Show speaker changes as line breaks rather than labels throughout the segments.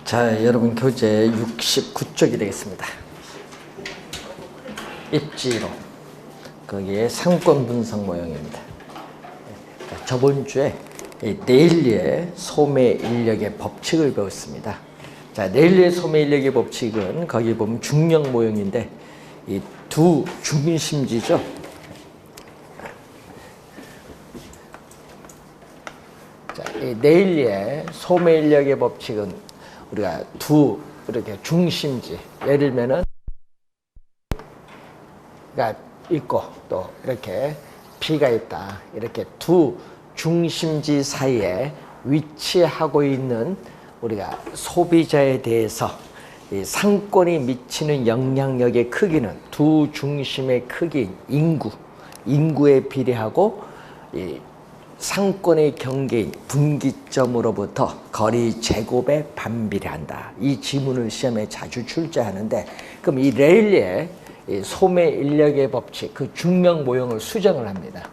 자, 여러분 교재 69쪽이 되겠습니다. 입지로 거기에 상권 분석 모형입니다. 저번 주에 네일리의 소매 인력의 법칙을 배웠습니다. 자, 네일리의 소매 인력의 법칙은 거기 보면 중력 모형인데 이 두 중심지죠. 자, 이 네일리의 소매 인력의 법칙은 우리가 두 이렇게 중심지, 예를 들면은 가 있고 또 이렇게 B가 있다. 이렇게 두 중심지 사이에 위치하고 있는 우리가 소비자에 대해서 이 상권이 미치는 영향력의 크기는 두 중심의 크기인 인구에 비례하고 이 상권의 경계인 분기점으로부터 거리 제곱에 반비례한다. 이 지문을 시험에 자주 출제하는데, 그럼 이 레일리의 소매 인력의 법칙, 그 중력 모형을 수정을 합니다.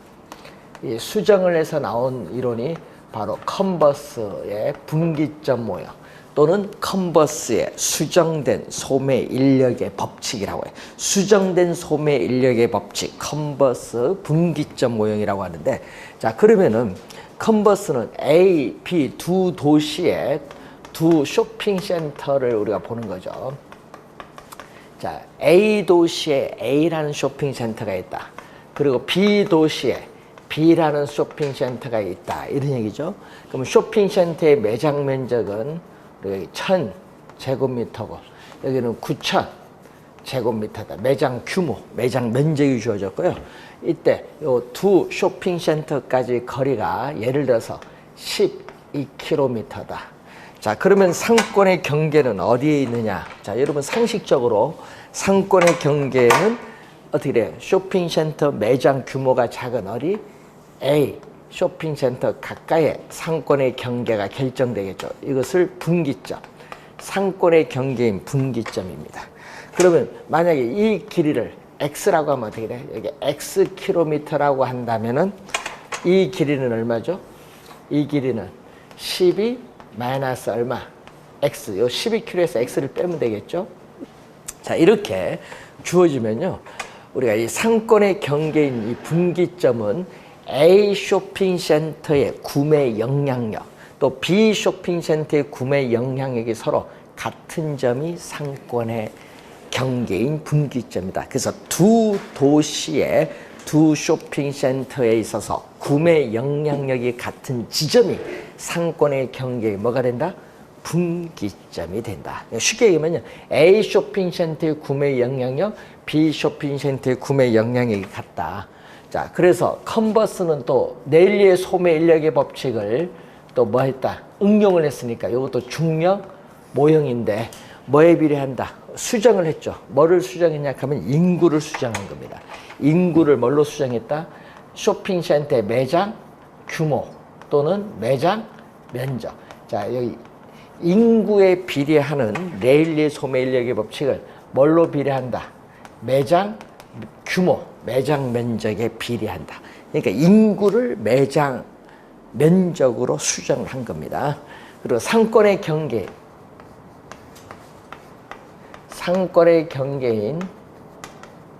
이 수정을 해서 나온 이론이 바로 컨버스의 분기점 모형 또는 컨버스의 수정된 소매 인력의 법칙이라고 해요. 수정된 소매 인력의 법칙, 컨버스 분기점 모형이라고 하는데, 자, 그러면은 컨버스는 A, B 두 도시의 두 쇼핑센터를 우리가 보는 거죠. 자, A 도시에 A라는 쇼핑센터가 있다. 그리고 B 도시에 B라는 쇼핑센터가 있다. 이런 얘기죠. 그럼 쇼핑센터의 매장 면적은 여기 1000제곱미터고 여기는 9000제곱미터다. 매장 규모, 매장 면적이 주어졌고요. 이때 요 두 쇼핑센터까지 거리가 예를 들어서 12km다. 자, 그러면 상권의 경계는 어디에 있느냐? 자, 여러분 상식적으로 상권의 경계는 어떻게 돼요? 쇼핑센터 매장 규모가 작은 어디? A 쇼핑센터 가까이에 상권의 경계가 결정되겠죠. 이것을 분기점, 상권의 경계인 분기점입니다. 그러면 만약에 이 길이를 X라고 하면 어떻게 돼? 여기 X 킬로미터라고 한다면은 이 길이는 얼마죠? 이 길이는 12 마이너스 얼마? X. 요 12km에서 X를 빼면 되겠죠? 자, 이렇게 주어지면요, 우리가 이 상권의 경계인 이 분기점은 A 쇼핑센터의 구매 영향력, 또 B 쇼핑센터의 구매 영향력이 서로 같은 점이 상권의 경계인 분기점이다. 그래서 두 도시의 두 쇼핑센터에 있어서 구매 영향력이 같은 지점이 상권의 경계에 뭐가 된다? 분기점이 된다. 쉽게 얘기하면 A 쇼핑센터의 구매 영향력, B 쇼핑센터의 구매 영향력이 같다. 자, 그래서 컨버스는 또 네일리의 소매 인력의 법칙을 또 뭐 했다? 응용을 했으니까 이것도 중력 모형인데 뭐에 비례한다? 수정을 했죠. 뭐를 수정했냐 하면 인구를 수정한 겁니다. 인구를 뭘로 수정했다? 쇼핑센터의 매장 규모 또는 매장 면적. 자, 여기 인구에 비례하는 네일리의 소매 인력의 법칙을 뭘로 비례한다? 매장 규모, 매장 면적에 비례한다. 그러니까 인구를 매장 면적으로 수정을 한 겁니다. 그리고 상권의 경계인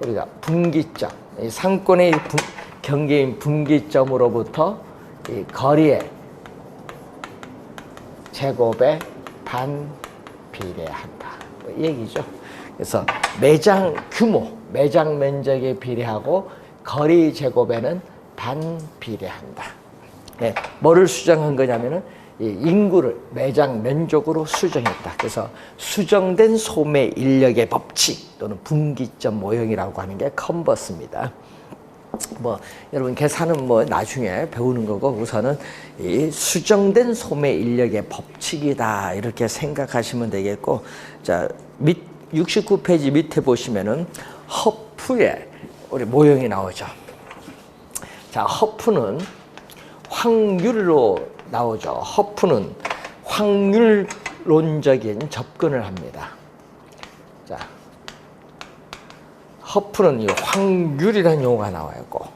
우리가 분기점, 이 상권의 경계인 분기점으로부터 이 거리의 제곱에 반비례한다. 이 얘기죠. 그래서 매장 규모, 매장 면적에 비례하고 거리 제곱에는 반비례한다. 네, 뭐를 수정한 거냐면은 이 인구를 매장 면적으로 수정했다. 그래서 수정된 소매 인력의 법칙 또는 분기점 모형이라고 하는 게 컨버스입니다. 뭐 여러분 계산은 뭐 나중에 배우는 거고 우선은 이 수정된 소매 인력의 법칙이다 이렇게 생각하시면 되겠고, 자, 69페이지 밑에 보시면은 허프의 우리 모형이 나오죠. 자, 허프는 확률로 나오죠. 허프는 확률론적인 접근을 합니다. 자, 허프는 이 확률이라는 용어가 나와요. 꼭.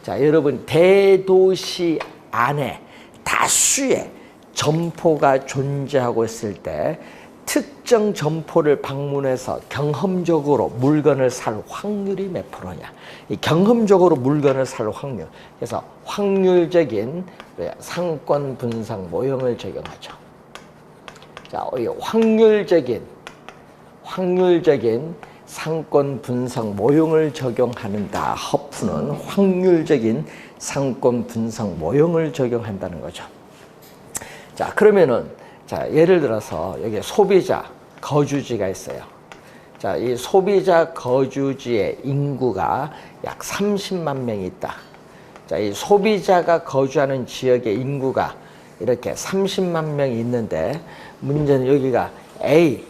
자, 여러분 대도시 안에 다수의 점포가 존재하고 있을 때 특정 점포를 방문해서 경험적으로 물건을 살 확률이 몇 프로냐. 이 경험적으로 물건을 살 확률. 그래서 확률적인 상권 분석 모형을 적용하죠. 자, 이 확률적인 상권 분석 모형을 적용하는다. 허프는 확률적인 상권 분석 모형을 적용한다는 거죠. 자, 그러면은 자, 예를 들어서 여기 소비자 거주지가 있어요. 자, 이 소비자 거주지의 인구가 약 30만 명이 있다. 자, 이 소비자가 거주하는 지역의 인구가 이렇게 30만 명이 있는데 문제는 여기가 A,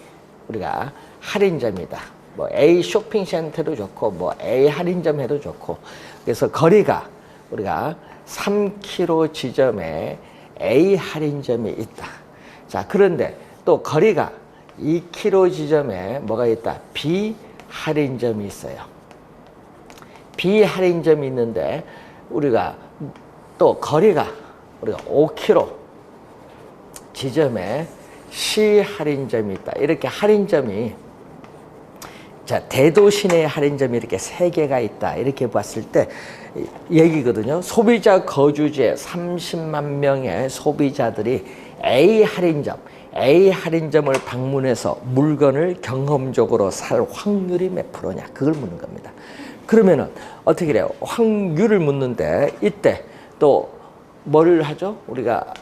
우리가 할인점이다. 뭐 A 쇼핑센터도 좋고 뭐 A 할인점 해도 좋고, 그래서 거리가 우리가 3km 지점에 A 할인점이 있다. 자, 그런데 또 거리가 2km 지점에 뭐가 있다? B 할인점이 있어요. B 할인점이 있는데 우리가 또 거리가 우리가 5km 지점에 C 할인점이 있다. 이렇게 할인점이, 자, 대도시 내 할인점이 이렇게 3개가 있다. 이렇게 봤을 때 얘기거든요. 소비자 거주지에 30만 명의 소비자들이 A 할인점을 방문해서 물건을 경험적으로 살 확률이 몇 프로냐. 그걸 묻는 겁니다. 그러면은 어떻게 그래요? 확률을 묻는데 이때 또 뭐를 하죠? 우리가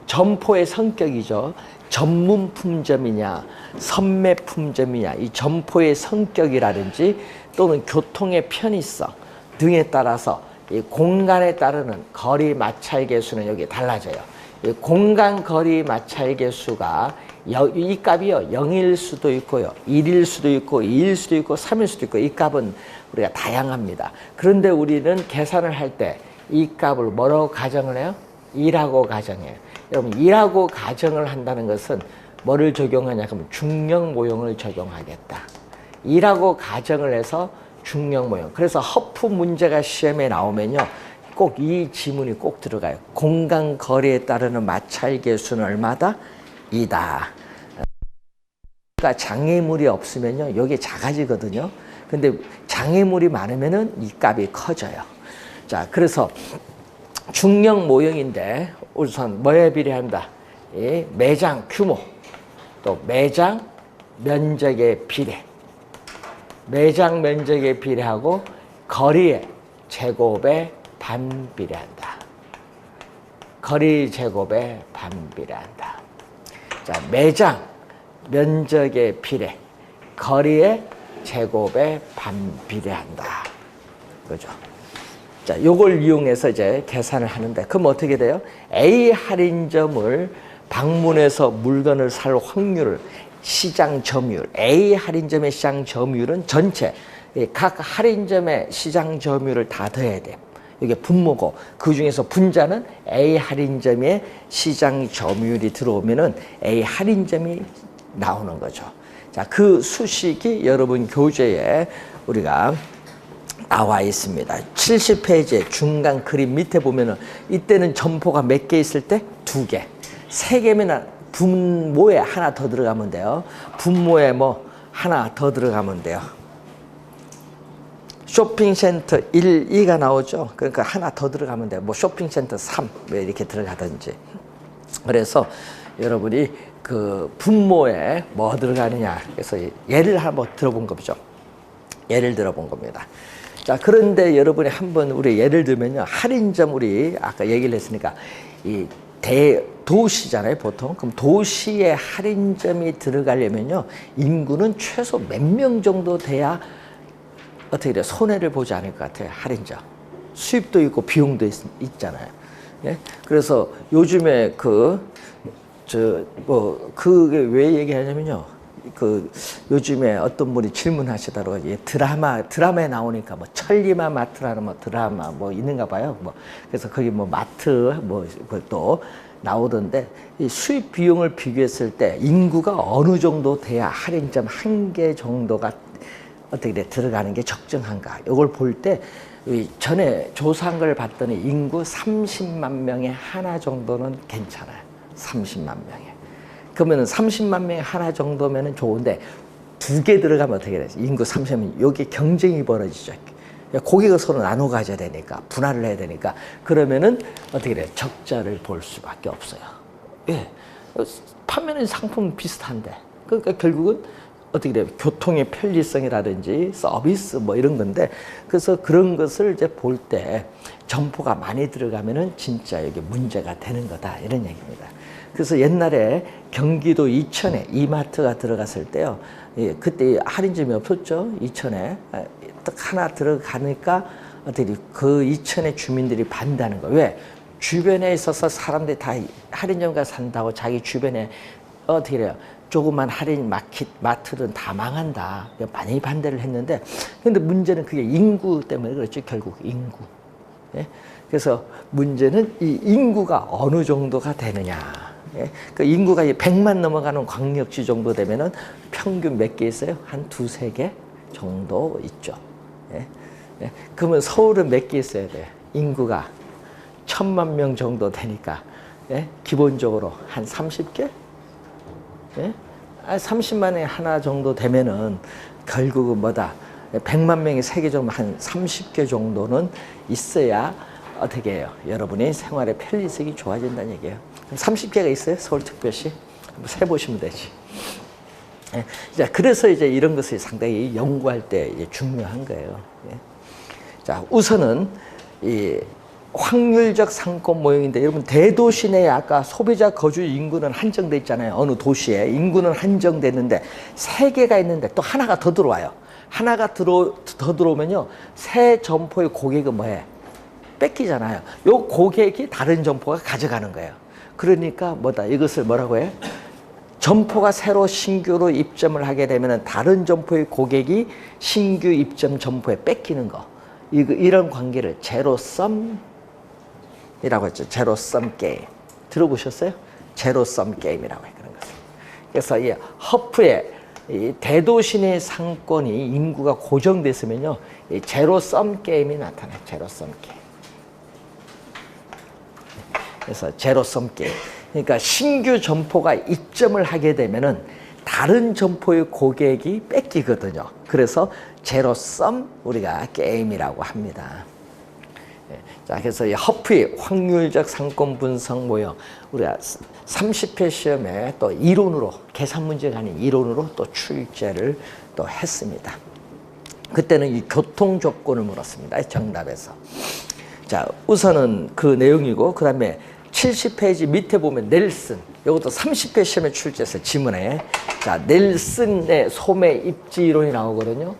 점포의 성격이죠. 전문품점이냐, 선매품점이냐, 이 점포의 성격이라든지 또는 교통의 편의성 등에 따라서 이 공간에 따르는 거리 마찰 계수는 여기 달라져요. 이 공간 거리 마찰 계수가 이 값이요, 0일 수도 있고요, 1일 수도 있고, 2일 수도 있고, 3일 수도 있고, 이 값은 우리가 다양합니다. 그런데 우리는 계산을 할 때 이 값을 뭐라고 가정을 해요? 2라고 가정해요. 여러분, 2라고 가정을 한다는 것은 뭐를 적용하냐 하면 중력 모형을 적용하겠다. 2라고 가정을 해서 중력 모형. 그래서 허프 문제가 시험에 나오면요, 꼭 이 지문이 꼭 들어가요. 공간 거리에 따르는 마찰 계수는 얼마다? 2다. 장애물이 없으면요, 여기 작아지거든요. 근데 장애물이 많으면은 이 값이 커져요. 자, 그래서 중력 모형인데 우선 뭐에 비례한다? 이 매장 규모, 또 매장 면적에 비례. 매장 면적에 비례하고 거리의 제곱에 반비례한다. 거리 제곱에 반비례한다. 자, 매장 면적의 비례, 거리의 제곱에 반비례한다. 그죠? 자, 요걸 이용해서 이제 계산을 하는데, 그럼 어떻게 돼요? A 할인점을 방문해서 물건을 살 확률을, 시장 점유율, A 할인점의 시장 점유율은 전체 각 할인점의 시장 점유율을 다 더해야 돼요. 이게 분모고, 그 중에서 분자는 A 할인점의 시장 점유율이 들어오면은 A 할인점이 나오는 거죠. 자, 그 수식이 여러분 교재에 우리가 나와 있습니다. 70페이지의 중간 그림 밑에 보면은 이때는 점포가 몇 개 있을 때? 2개. 3개면 분모에 하나 더 들어가면 돼요. 분모에 뭐 하나 더 들어가면 돼요. 쇼핑센터 1, 2가 나오죠. 그러니까 하나 더 들어가면 돼요. 뭐 쇼핑센터 3 이렇게 들어가든지. 그래서 여러분이 그 분모에 뭐 들어가느냐, 그래서 예를 한번 들어본 거죠. 예를 들어본 겁니다. 자, 그런데 여러분이 한번 우리 예를 들면요, 할인점 우리 아까 얘기를 했으니까 이 대도시잖아요, 보통. 그럼 도시에 할인점이 들어가려면요, 인구는 최소 몇 명 정도 돼야 어떻게 돼요? 손해를 보지 않을 것 같아요. 할인점. 수입도 있고 비용도 있잖아요. 예? 그래서 요즘에 그게 왜 얘기하냐면요, 요즘에 어떤 분이 질문하시더라고요. 드라마에 나오니까 뭐 천리마 마트라는 뭐 드라마 뭐 있는가 봐요. 뭐 그래서 거기 뭐 마트 뭐 또 나오던데, 이 수입 비용을 비교했을 때 인구가 어느 정도 돼야 할인점 1개 정도가 어떻게 돼 들어가는 게 적정한가? 이걸 볼 때 전에 조사한 걸 봤더니 인구 30만 명에 하나 정도는 괜찮아요. 30만 명에. 그러면은 30만 명에 하나 정도면은 좋은데 두 개 들어가면 어떻게 되지? 인구 30만 여기 경쟁이 벌어지죠. 고객을 서로 나눠 가져야 되니까 분할을 해야 되니까 그러면은 어떻게 돼? 적자를 볼 수밖에 없어요. 예, 판매는 상품 비슷한데 그러니까 결국은 어떻게 돼요? 교통의 편리성이라든지 서비스 뭐 이런 건데 그래서 그런 것을 이제 볼 때 점포가 많이 들어가면은 진짜 여기 문제가 되는 거다 이런 얘기입니다. 그래서 옛날에 경기도 이천에 이마트가 들어갔을 때요. 예, 그때 할인점이 없었죠. 이천에 딱 하나 들어가니까 어떻게 그 이천의 주민들이 반대하는 거예요. 왜? 주변에 있어서 사람들이 다 할인점 가서 산다고 자기 주변에 어떻게 해요? 조그만 할인 마트는 다 망한다. 많이 반대를 했는데, 근데 문제는 그게 인구 때문에 그렇죠. 결국 인구. 예? 그래서 문제는 이 인구가 어느 정도가 되느냐. 예? 그 인구가 100만 넘어가는 광역시 정도 되면은 평균 몇 개 있어요? 한 두세 개 정도 있죠. 예? 예? 그러면 서울은 몇 개 있어야 돼? 인구가 1000만 명 정도 되니까, 예? 기본적으로 한 30개? 예? 30만에 하나 정도 되면은 결국은 뭐다? 100만 명이 세계 정도 한 30개 정도는 있어야 어떻게 해요? 여러분의 생활의 편리성이 좋아진다는 얘기예요. 그럼 30개가 있어요? 서울특별시? 한번 세보시면 되지. 예? 자, 그래서 이제 이런 것이 상당히 연구할 때 이제 중요한 거예요. 예? 자, 우선은 이 확률적 상권 모형인데 여러분 대도시 내에 아까 소비자 거주 인구는 한정돼 있잖아요. 어느 도시에 인구는 한정됐는데 세 개가 있는데 또 하나가 더 들어와요. 하나가 더 들어오면요. 새 점포의 고객은 뭐해? 뺏기잖아요. 요 고객이 다른 점포가 가져가는 거예요. 그러니까 뭐다? 이것을 뭐라고 해? 점포가 새로 신규로 입점을 하게 되면 다른 점포의 고객이 신규 입점 점포에 뺏기는 거. 이런 관계를 제로섬 이라고 했죠. 제로섬 게임. 들어보셨어요? 제로섬 게임이라고 해요. 그런 것을. 그래서 이 허프의 이 대도시 내 상권이 인구가 고정됐으면요. 이 제로섬 게임이 나타나요. 제로섬 게임. 그래서 제로섬 게임. 그러니까 신규 점포가 입점을 하게 되면은 다른 점포의 고객이 뺏기거든요. 그래서 제로섬 우리가 게임이라고 합니다. 자, 그래서 이 허프의 확률적 상권 분석 모형 우리가 30회 시험에 또 이론으로 계산 문제가 아닌 이론으로 또 출제를 또 했습니다. 그때는 이 교통 조건을 물었습니다. 정답에서. 자, 우선은 그 내용이고 그다음에 70페이지 밑에 보면 넬슨 이것도 30회 시험에 출제해서 지문에 자, 넬슨의 소매 입지 이론이 나오거든요.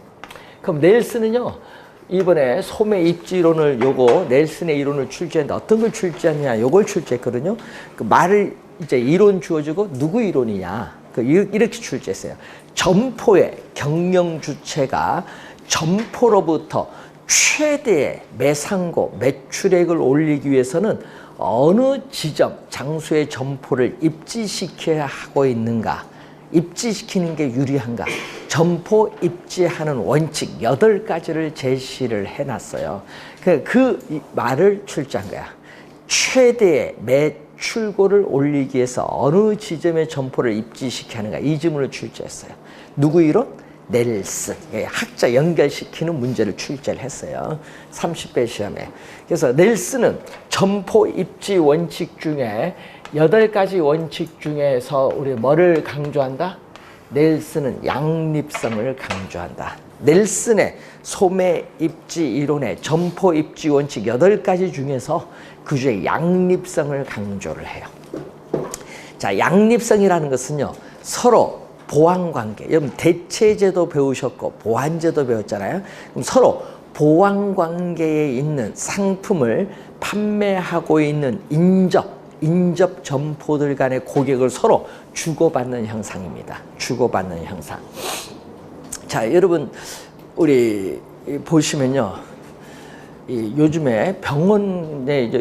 그럼 넬슨은요. 이번에 소매 입지 이론을 요거 넬슨의 이론을 출제했는데 어떤 걸 출제했냐 요걸 출제했거든요. 그 말을 이제 이론 주어지고 누구 이론이냐 이렇게 출제했어요. 점포의 경영 주체가 점포로부터 최대의 매상고 매출액을 올리기 위해서는 어느 지점 장소의 점포를 입지시켜야 하고 있는가 입지시키는 게 유리한가 점포 입지하는 원칙 8가지를 제시를 해놨어요. 그 말을 출제한 거야. 최대의 매출고를 올리기 위해서 어느 지점의 점포를 입지시켜야 하는가 이 질문을 출제했어요. 누구 이론? 넬슨. 학자 연결시키는 문제를 출제를 했어요. 30회 시험에. 그래서 넬슨은 점포 입지 원칙 중에 8가지 원칙 중에서 우리 뭐를 강조한다? 넬슨은 양립성을 강조한다. 넬슨의 소매 입지 이론의 점포 입지 원칙 8가지 중에서 그 중에 양립성을 강조를 해요. 자, 양립성이라는 것은요, 서로 보완관계. 여러분, 대체제도 배우셨고, 보완제도 배웠잖아요. 그럼 서로 보완관계에 있는 상품을 판매하고 있는 인접 점포들 간의 고객을 서로 주고받는 형상입니다. 주고받는 형상. 자, 여러분, 우리 보시면요. 요즘에 병원에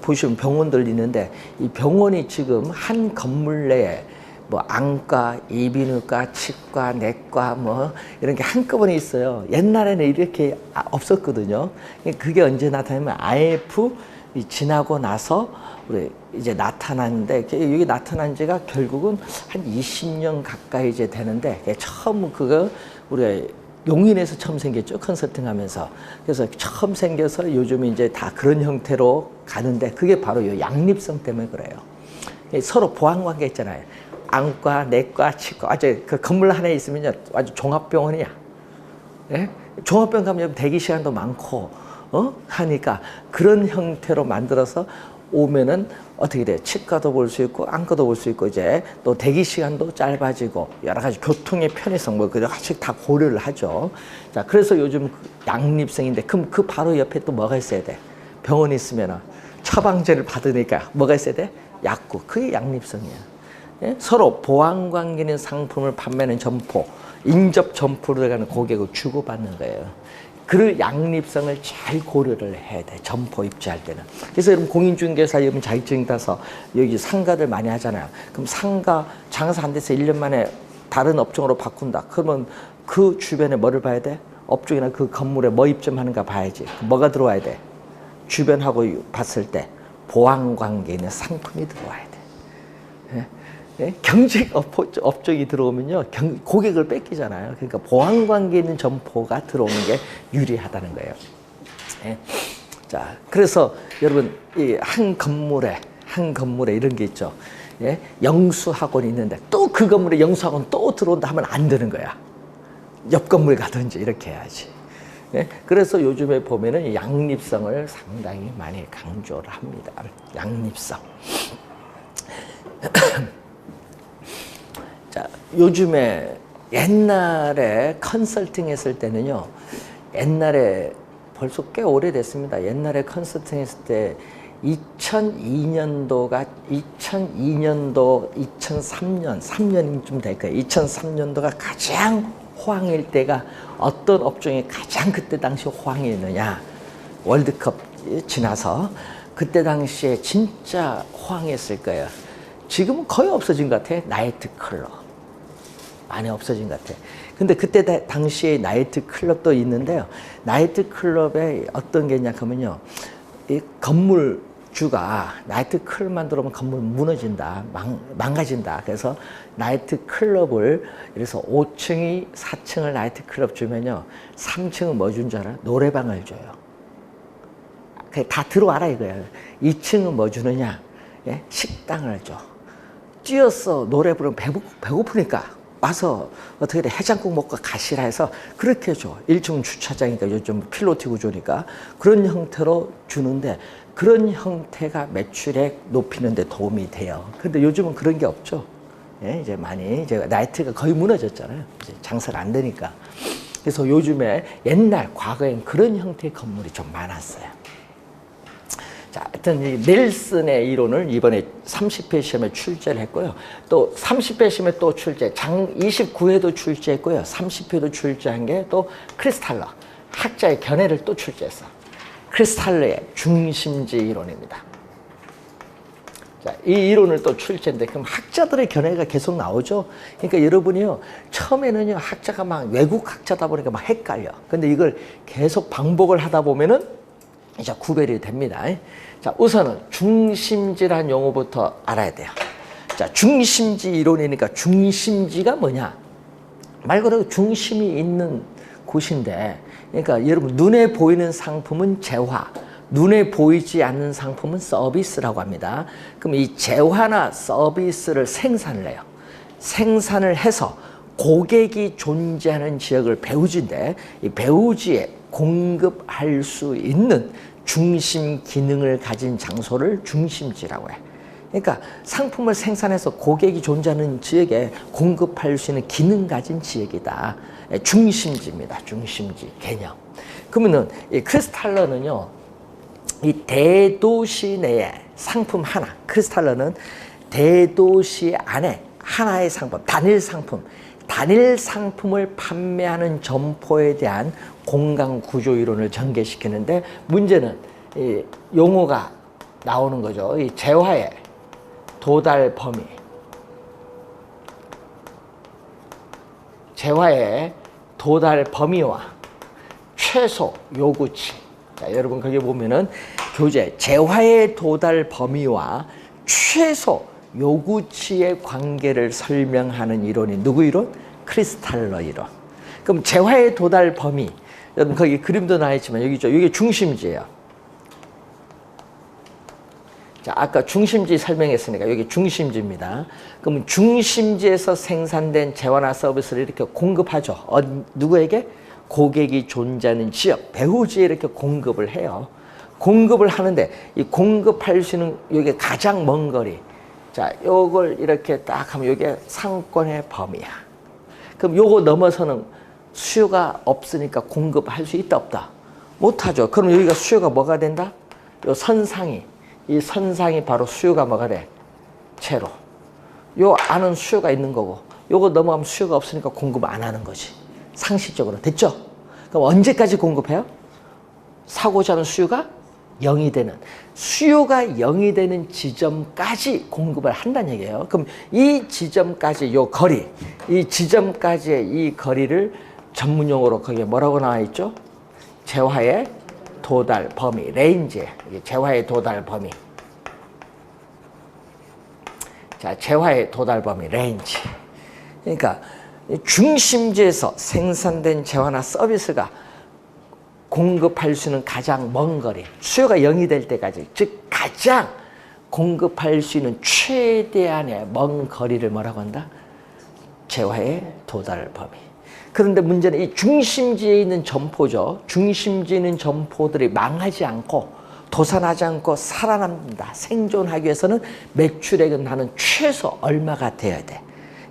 보시면 병원들 있는데 이 병원이 지금 한 건물 내에 뭐 안과, 이비인후과, 치과, 내과 뭐 이런 게 한꺼번에 있어요. 옛날에는 이렇게 없었거든요. 그게 언제 나타나면 IF 이 지나고 나서 우리 이제 나타났는데 여기 나타난 지가 결국은 한 20년 가까이 이제 되는데 처음 그거 우리가 용인에서 처음 생겼죠. 컨설팅하면서. 그래서 처음 생겨서 요즘 이제 다 그런 형태로 가는데 그게 바로 이 양립성 때문에 그래요. 서로 보완관계 있잖아요. 안과, 내과, 치과. 아주 그 건물 하나에 있으면 아주 종합병원이야. 예? 종합병원 가면 대기 시간도 많고, 하니까 그런 형태로 만들어서 오면은 어떻게 돼? 치과도 볼 수 있고, 안과도 볼 수 있고, 이제 또 대기 시간도 짧아지고, 여러 가지 교통의 편의성, 뭐, 여러 가지 다 고려를 하죠. 자, 그래서 요즘 양립성인데, 그럼 그 바로 옆에 또 뭐가 있어야 돼? 병원에 있으면은 처방제를 받으니까 뭐가 있어야 돼? 약국. 그게 양립성이야. 예? 서로 보완관계 있는 상품을 판매하는 점포, 인접 점포로 들어가는 고객을 주고받는 거예요. 그 양립성을 잘 고려를 해야 돼. 점포 입주할 때는. 그래서 여러분 공인중개사 여러분 자격증 따서 여기 상가를 많이 하잖아요. 그럼 상가 장사 안 돼서 1년 만에 다른 업종으로 바꾼다. 그러면 그 주변에 뭐를 봐야 돼? 업종이나 그 건물에 뭐 입점하는가 봐야지. 뭐가 들어와야 돼? 주변하고 봤을 때 보완관계 있는 상품이 들어와야 돼. 예? 예? 경직 업종이 들어오면요 고객을 뺏기잖아요. 그러니까 보완관계 있는 점포가 들어오는 게 유리하다는 거예요. 예? 자, 그래서 여러분 이 한 건물에 이런 게 있죠. 예? 영수학원이 있는데 또 그 건물에 영수학원 또 들어온다 하면 안 되는 거야. 옆 건물 가든지 이렇게 해야지. 예? 그래서 요즘에 보면은 양립성을 상당히 많이 강조를 합니다. 양립성. 자, 요즘에 옛날에 컨설팅 했을 때는요, 옛날에 벌써 꽤 오래됐습니다. 옛날에 컨설팅 했을 때 2002년도, 2003년, 3년쯤 될 거예요. 2003년도가 가장 호황일 때가 어떤 업종이 가장 그때 당시 호황이었느냐. 월드컵 지나서 그때 당시에 진짜 호황했을 거예요. 지금은 거의 없어진 것 같아. 나이트 클럽. 많이 없어진 것 같아. 근데 그때 당시에 나이트 클럽도 있는데요. 나이트 클럽에 어떤 게 있냐 하면요. 이 건물주가 나이트 클럽만 들어오면 건물 무너진다. 망가진다. 그래서 나이트 클럽을, 그래서 5층이 4층을 나이트 클럽 주면요. 3층은 뭐 준 줄 알아? 노래방을 줘요. 다 들어와라 이거예요. 2층은 뭐 주느냐? 예? 식당을 줘. 뛰어서 노래 부르면 배고프니까 와서 어떻게 돼? 해장국 먹고 가시라 해서 그렇게 줘. 1층은 주차장이니까 요즘 필로티 구조니까 그런 형태로 주는데 그런 형태가 매출액 높이는 데 도움이 돼요. 근데 요즘은 그런 게 없죠. 예, 이제 많이 이제 나이트가 거의 무너졌잖아요. 이제 장사가 안 되니까. 그래서 요즘에 과거엔 그런 형태의 건물이 좀 많았어요. 자, 하여튼 이 넬슨의 이론을 이번에 30회 시험에 출제를 했고요. 또 30회 시험에 또 출제, 29회도 출제했고요. 30회도 출제한 게 또 크리스탈러, 학자의 견해를 또 출제했어. 크리스탈러의 중심지 이론입니다. 자, 이 이론을 또 출제인데 그럼 학자들의 견해가 계속 나오죠. 그러니까 여러분이요 처음에는요 학자가 막 외국 학자다 보니까 막 헷갈려. 근데 이걸 계속 반복을 하다 보면은 이제 구별이 됩니다. 자, 우선은 중심지란 용어부터 알아야 돼요. 자, 중심지 이론이니까 중심지가 뭐냐? 말 그대로 중심이 있는 곳인데, 그러니까 여러분 눈에 보이는 상품은 재화, 눈에 보이지 않는 상품은 서비스라고 합니다. 그럼 이 재화나 서비스를 생산을 해요. 생산을 해서 고객이 존재하는 지역을 배우지인데 이 배우지에 공급할 수 있는 중심 기능을 가진 장소를 중심지라고 해. 그러니까 상품을 생산해서 고객이 존재하는 지역에 공급할 수 있는 기능 가진 지역이다. 중심지입니다. 중심지 개념. 그러면은 이 크리스탈러는요, 이 대도시 내에 상품 하나, 크리스탈러는 대도시 안에 하나의 상품, 단일 상품을 판매하는 점포에 대한 공간 구조 이론을 전개시키는데 문제는 이 용어가 나오는 거죠. 이 재화의 도달 범위, 재화의 도달 범위와 최소 요구치. 자, 여러분 거기 보면은 교재 재화의 도달 범위와 최소 요구치의 관계를 설명하는 이론이 누구 이론? 크리스탈러 이론. 그럼 재화의 도달 범위, 여러분 거기 그림도 나와 있지만 여기죠. 이게 중심지예요. 자, 아까 중심지 설명했으니까 여기 중심지입니다. 그럼 중심지에서 생산된 재화나 서비스를 이렇게 공급하죠. 누구에게? 고객이 존재하는 지역, 배후지에 이렇게 공급을 해요. 공급을 하는데 이 공급할 수 있는 이게 가장 먼 거리. 자, 요걸 이렇게 딱 하면 이게 상권의 범위야. 그럼 요거 넘어서는 수요가 없으니까 공급할 수 있다 없다? 못하죠. 그럼 여기가 수요가 뭐가 된다? 요 선상이, 이 선상이 바로 수요가 뭐가 돼? 제로. 요 안은 수요가 있는 거고 요거 넘어가면 수요가 없으니까 공급 안 하는 거지. 상식적으로. 됐죠? 그럼 언제까지 공급해요? 사고자 하는 수요가 0이 되는, 수요가 0이 되는 지점까지 공급을 한다는 얘기예요. 그럼 이 지점까지 요 거리, 이 지점까지의 이 거리를 전문용어로 거기에 뭐라고 나와 있죠? 재화의 도달 범위, 레인지. 재화의 도달 범위. 자, 재화의 도달 범위, 레인지. 그러니까 중심지에서 생산된 재화나 서비스가 공급할 수 있는 가장 먼 거리, 수요가 0이 될 때까지, 즉 가장 공급할 수 있는 최대한의 먼 거리를 뭐라고 한다? 재화의 도달 범위. 그런데 문제는 이 중심지에 있는 점포죠. 중심지에 있는 점포들이 망하지 않고 도산하지 않고 살아남는다. 생존하기 위해서는 매출액은 나는 최소 얼마가 돼야 돼.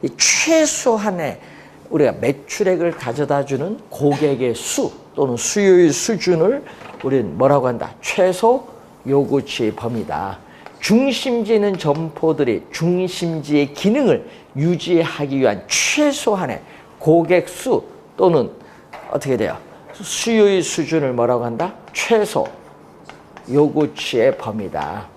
이 최소한의 우리가 매출액을 가져다주는 고객의 수 또는 수요의 수준을 우리는 뭐라고 한다? 최소 요구치의 범위다. 중심지에 있는 점포들이 중심지의 기능을 유지하기 위한 최소한의 고객 수 또는 어떻게 돼요? 수요의 수준을 뭐라고 한다? 최소 요구치의 범위다.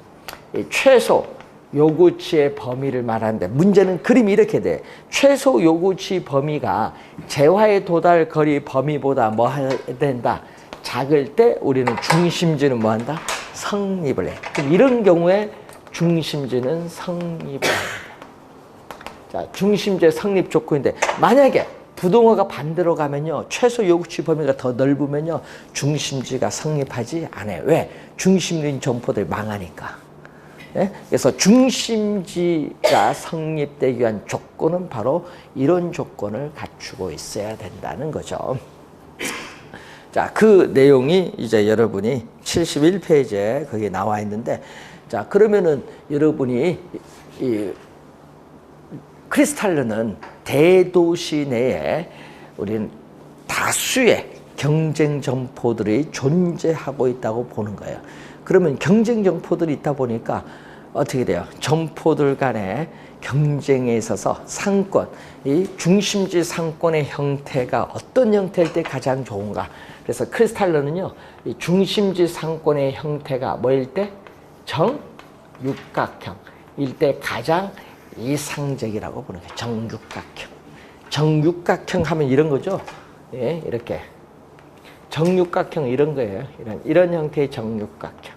이 최소 요구치의 범위를 말하는데 문제는 그림이 이렇게 돼. 최소 요구치 범위가 재화의 도달 거리 범위보다 뭐 해야 된다? 작을 때 우리는 중심지는 뭐 한다? 성립을 해. 그럼 이런 경우에 중심지는 성립을 합니다. 자, 중심지의 성립 조건인데 만약에 부동어가 반대로 가면요. 최소 요구치 범위가 더 넓으면요. 중심지가 성립하지 않아요. 왜? 중심인 점포들이 망하니까. 네? 그래서 중심지가 성립되기 위한 조건은 바로 이런 조건을 갖추고 있어야 된다는 거죠. 자, 그 내용이 이제 여러분이 71페이지에 거기에 나와 있는데, 자, 그러면은 여러분이 이 크리스탈르는 대도시 내에 우리는 다수의 경쟁 점포들이 존재하고 있다고 보는 거예요. 그러면 경쟁 점포들이 있다 보니까 어떻게 돼요? 점포들 간의 경쟁에 있어서 상권, 이 중심지 상권의 형태가 어떤 형태일 때 가장 좋은가? 그래서 크리스탈러는요, 이 중심지 상권의 형태가 뭐일 때? 정육각형일 때 가장 이상적이라고 보는 거예요. 정육각형. 정육각형 하면 이런 거죠. 예, 이렇게. 정육각형 이런 거예요. 이런 형태의 정육각형.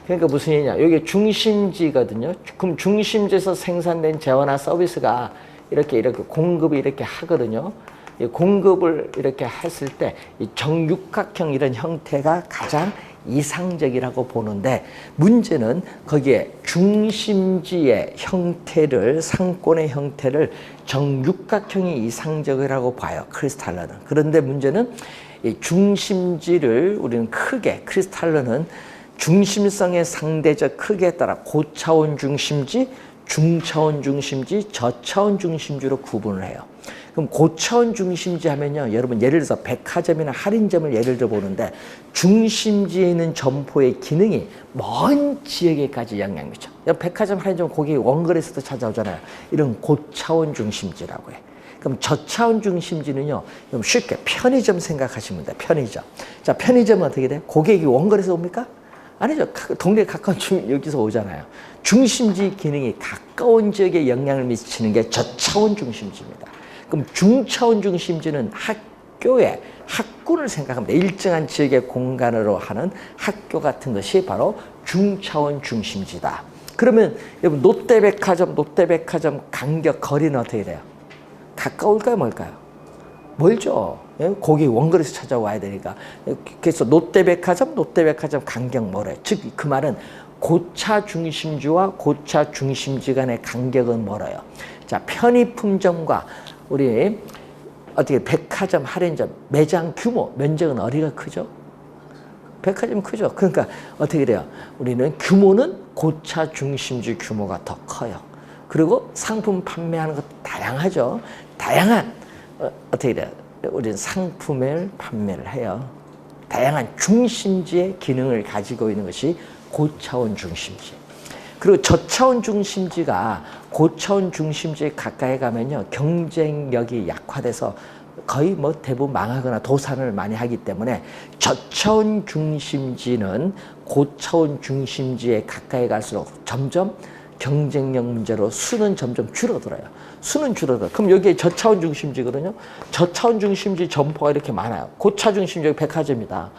그러니까 무슨 얘기냐? 여기 중심지거든요. 그럼 중심지에서 생산된 재화나 서비스가 이렇게 공급이 이렇게 하거든요. 이 공급을 이렇게 했을 때 이 정육각형 이런 형태가 가장 이상적이라고 보는데 문제는 거기에 중심지의 형태를 상권의 형태를 정육각형이 이상적이라고 봐요. 크리스탈러는. 그런데 문제는 이 중심지를 우리는 크게 크리스탈러는 중심성의 상대적 크기에 따라 고차원 중심지, 중차원 중심지, 저차원 중심지로 구분을 해요. 그럼 고차원 중심지 하면요, 여러분 예를 들어서 백화점이나 할인점을 예를 들어 보는데 중심지에 있는 점포의 기능이 먼 지역에까지 영향을 미쳐. 백화점, 할인점 고객이 원거리에서도 찾아오잖아요. 이런 고차원 중심지라고 해. 그럼 저차원 중심지는요, 좀 쉽게 편의점 생각하시면 돼요. 편의점. 자, 편의점은 어떻게 돼? 고객이 원거리에서 옵니까? 아니죠. 동네에 가까운 여기서 오잖아요. 중심지 기능이 가까운 지역에 영향을 미치는 게 저차원 중심지입니다. 그럼 중차원 중심지는 학교에 학군을 생각하면 돼. 일정한 지역의 공간으로 하는 학교 같은 것이 바로 중차원 중심지다. 그러면 여러분 롯데백화점 간격 거리는 어떻게 돼요? 가까울까요, 멀까요? 멀죠. 거기 원거리에서 찾아와야 되니까. 그래서 롯데백화점 간격 멀어요. 즉 그 말은 고차 중심지와 고차 중심지 간의 간격은 멀어요. 자, 편의품점과 우리 어떻게 백화점, 할인점, 매장 규모, 면적은 어디가 크죠? 백화점 크죠. 그러니까 어떻게 돼요? 우리는 규모는 고차 중심지 규모가 더 커요. 그리고 상품 판매하는 것도 다양하죠. 다양한 어떻게 돼요? 우리는 상품을 판매를 해요. 다양한 중심지의 기능을 가지고 있는 것이 고차원 중심지. 그리고 저차원 중심지가 고차원 중심지에 가까이 가면요, 경쟁력이 약화돼서 거의 뭐 대부분 망하거나 도산을 많이 하기 때문에 저차원 중심지는 고차원 중심지에 가까이 갈수록 점점 경쟁력 문제로 수는 점점 줄어들어요. 수는 줄어들어요. 그럼 여기에 저차원 중심지거든요. 저차원 중심지 점포가 이렇게 많아요. 고차 중심지 여기 백화점이다.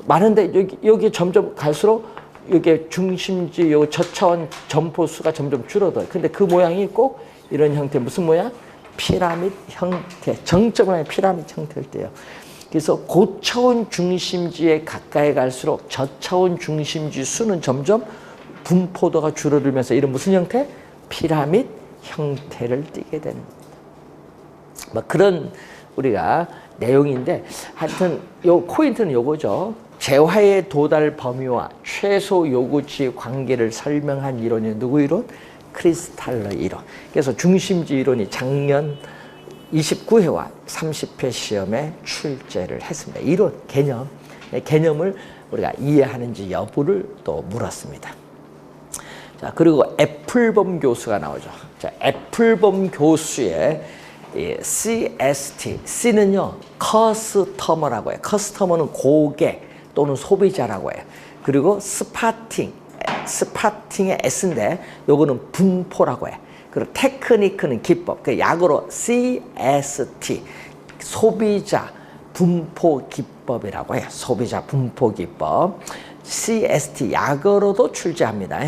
많은데 여기 점점 갈수록 여기 중심지 요 저차원 점포 수가 점점 줄어들어요. 근데 그 모양이 꼭 이런 형태, 무슨 모양? 피라밋 형태, 정점을 하는 피라밋 형태일 때요. 그래서 고차원 중심지에 가까이 갈수록 저차원 중심지 수는 점점 분포도가 줄어들면서 이런 무슨 형태? 피라밋 형태를 띠게 되는 뭐 그런 우리가 내용인데, 하여튼 요 포인트는 요거죠. 재화의 도달 범위와 최소 요구치 관계를 설명한 이론이 누구 이론? 크리스탈러 이론. 그래서 중심지 이론이 작년 29회와 30회 시험에 출제를 했습니다. 이론, 개념을 우리가 이해하는지 여부를 또 물었습니다. 자, 그리고 애플범 교수가 나오죠. 자, 애플범 교수의 CST, C는요, 커스터머라고 해요. 커스터머는 고객 또는 소비자라고 해요. 그리고 스파팅의 S인데 요거는 분포라고 해. 그리고 테크니크는 기법. 그 약으로 CST, 소비자 분포 기법이라고 해요. 소비자 분포 기법. CST 약으로도 출제합니다.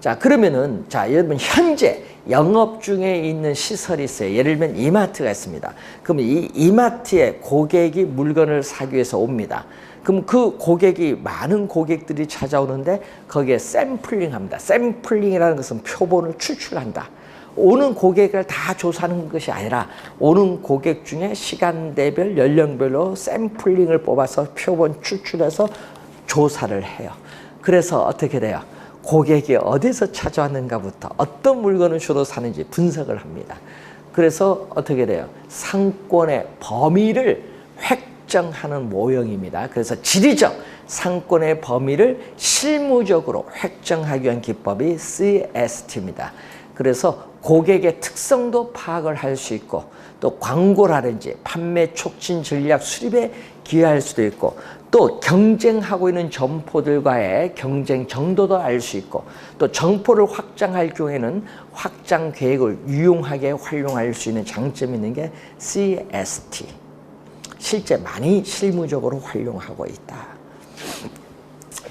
자, 그러면은 자, 여러분 현재 영업 중에 있는 시설이 있어요. 예를 들면 이마트가 있습니다. 그럼 이 이마트에 고객이 물건을 사기 위해서 옵니다. 그럼 그 고객이 많은 고객들이 찾아오는데 거기에 샘플링 합니다. 샘플링이라는 것은 표본을 추출한다. 오는 고객을 다 조사하는 것이 아니라 오는 고객 중에 시간대별, 연령별로 샘플링을 뽑아서 표본 추출해서 조사를 해요. 그래서 어떻게 돼요? 고객이 어디서 찾아왔는가부터 어떤 물건을 주로 사는지 분석을 합니다. 그래서 어떻게 돼요? 상권의 범위를 획정하는 모형입니다. 그래서 지리적 상권의 범위를 실무적으로 획정하기 위한 기법이 CST입니다. 그래서 고객의 특성도 파악을 할 수 있고 또 광고라든지 판매 촉진 전략 수립에 기여할 수도 있고 또 경쟁하고 있는 점포들과의 경쟁 정도도 알 수 있고 또 점포를 확장할 경우에는 확장 계획을 유용하게 활용할 수 있는 장점이 있는 게 CST. 실제 많이 실무적으로 활용하고 있다.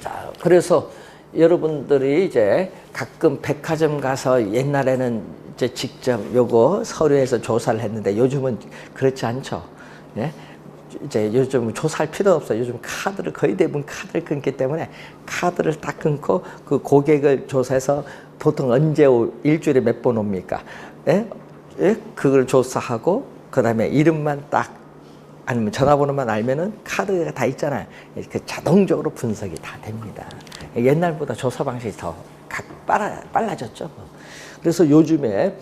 자, 그래서 여러분들이 이제 가끔 백화점 가서 옛날에는 이제 직접 요거 서류에서 조사를 했는데 요즘은 그렇지 않죠. 예? 이제 요즘 조사할 필요 없어요. 요즘 카드를 거의 대부분 카드를 끊기 때문에 카드를 딱 끊고 그 고객을 조사해서 보통 언제 일주일에 몇 번 옵니까? 예? 예? 그걸 조사하고 그다음에 이름만 딱 아니면 전화번호만 알면은 카드가 다 있잖아요. 그 자동적으로 분석이 다 됩니다. 옛날보다 조사 방식이 더 빨라졌죠. 그래서 요즘에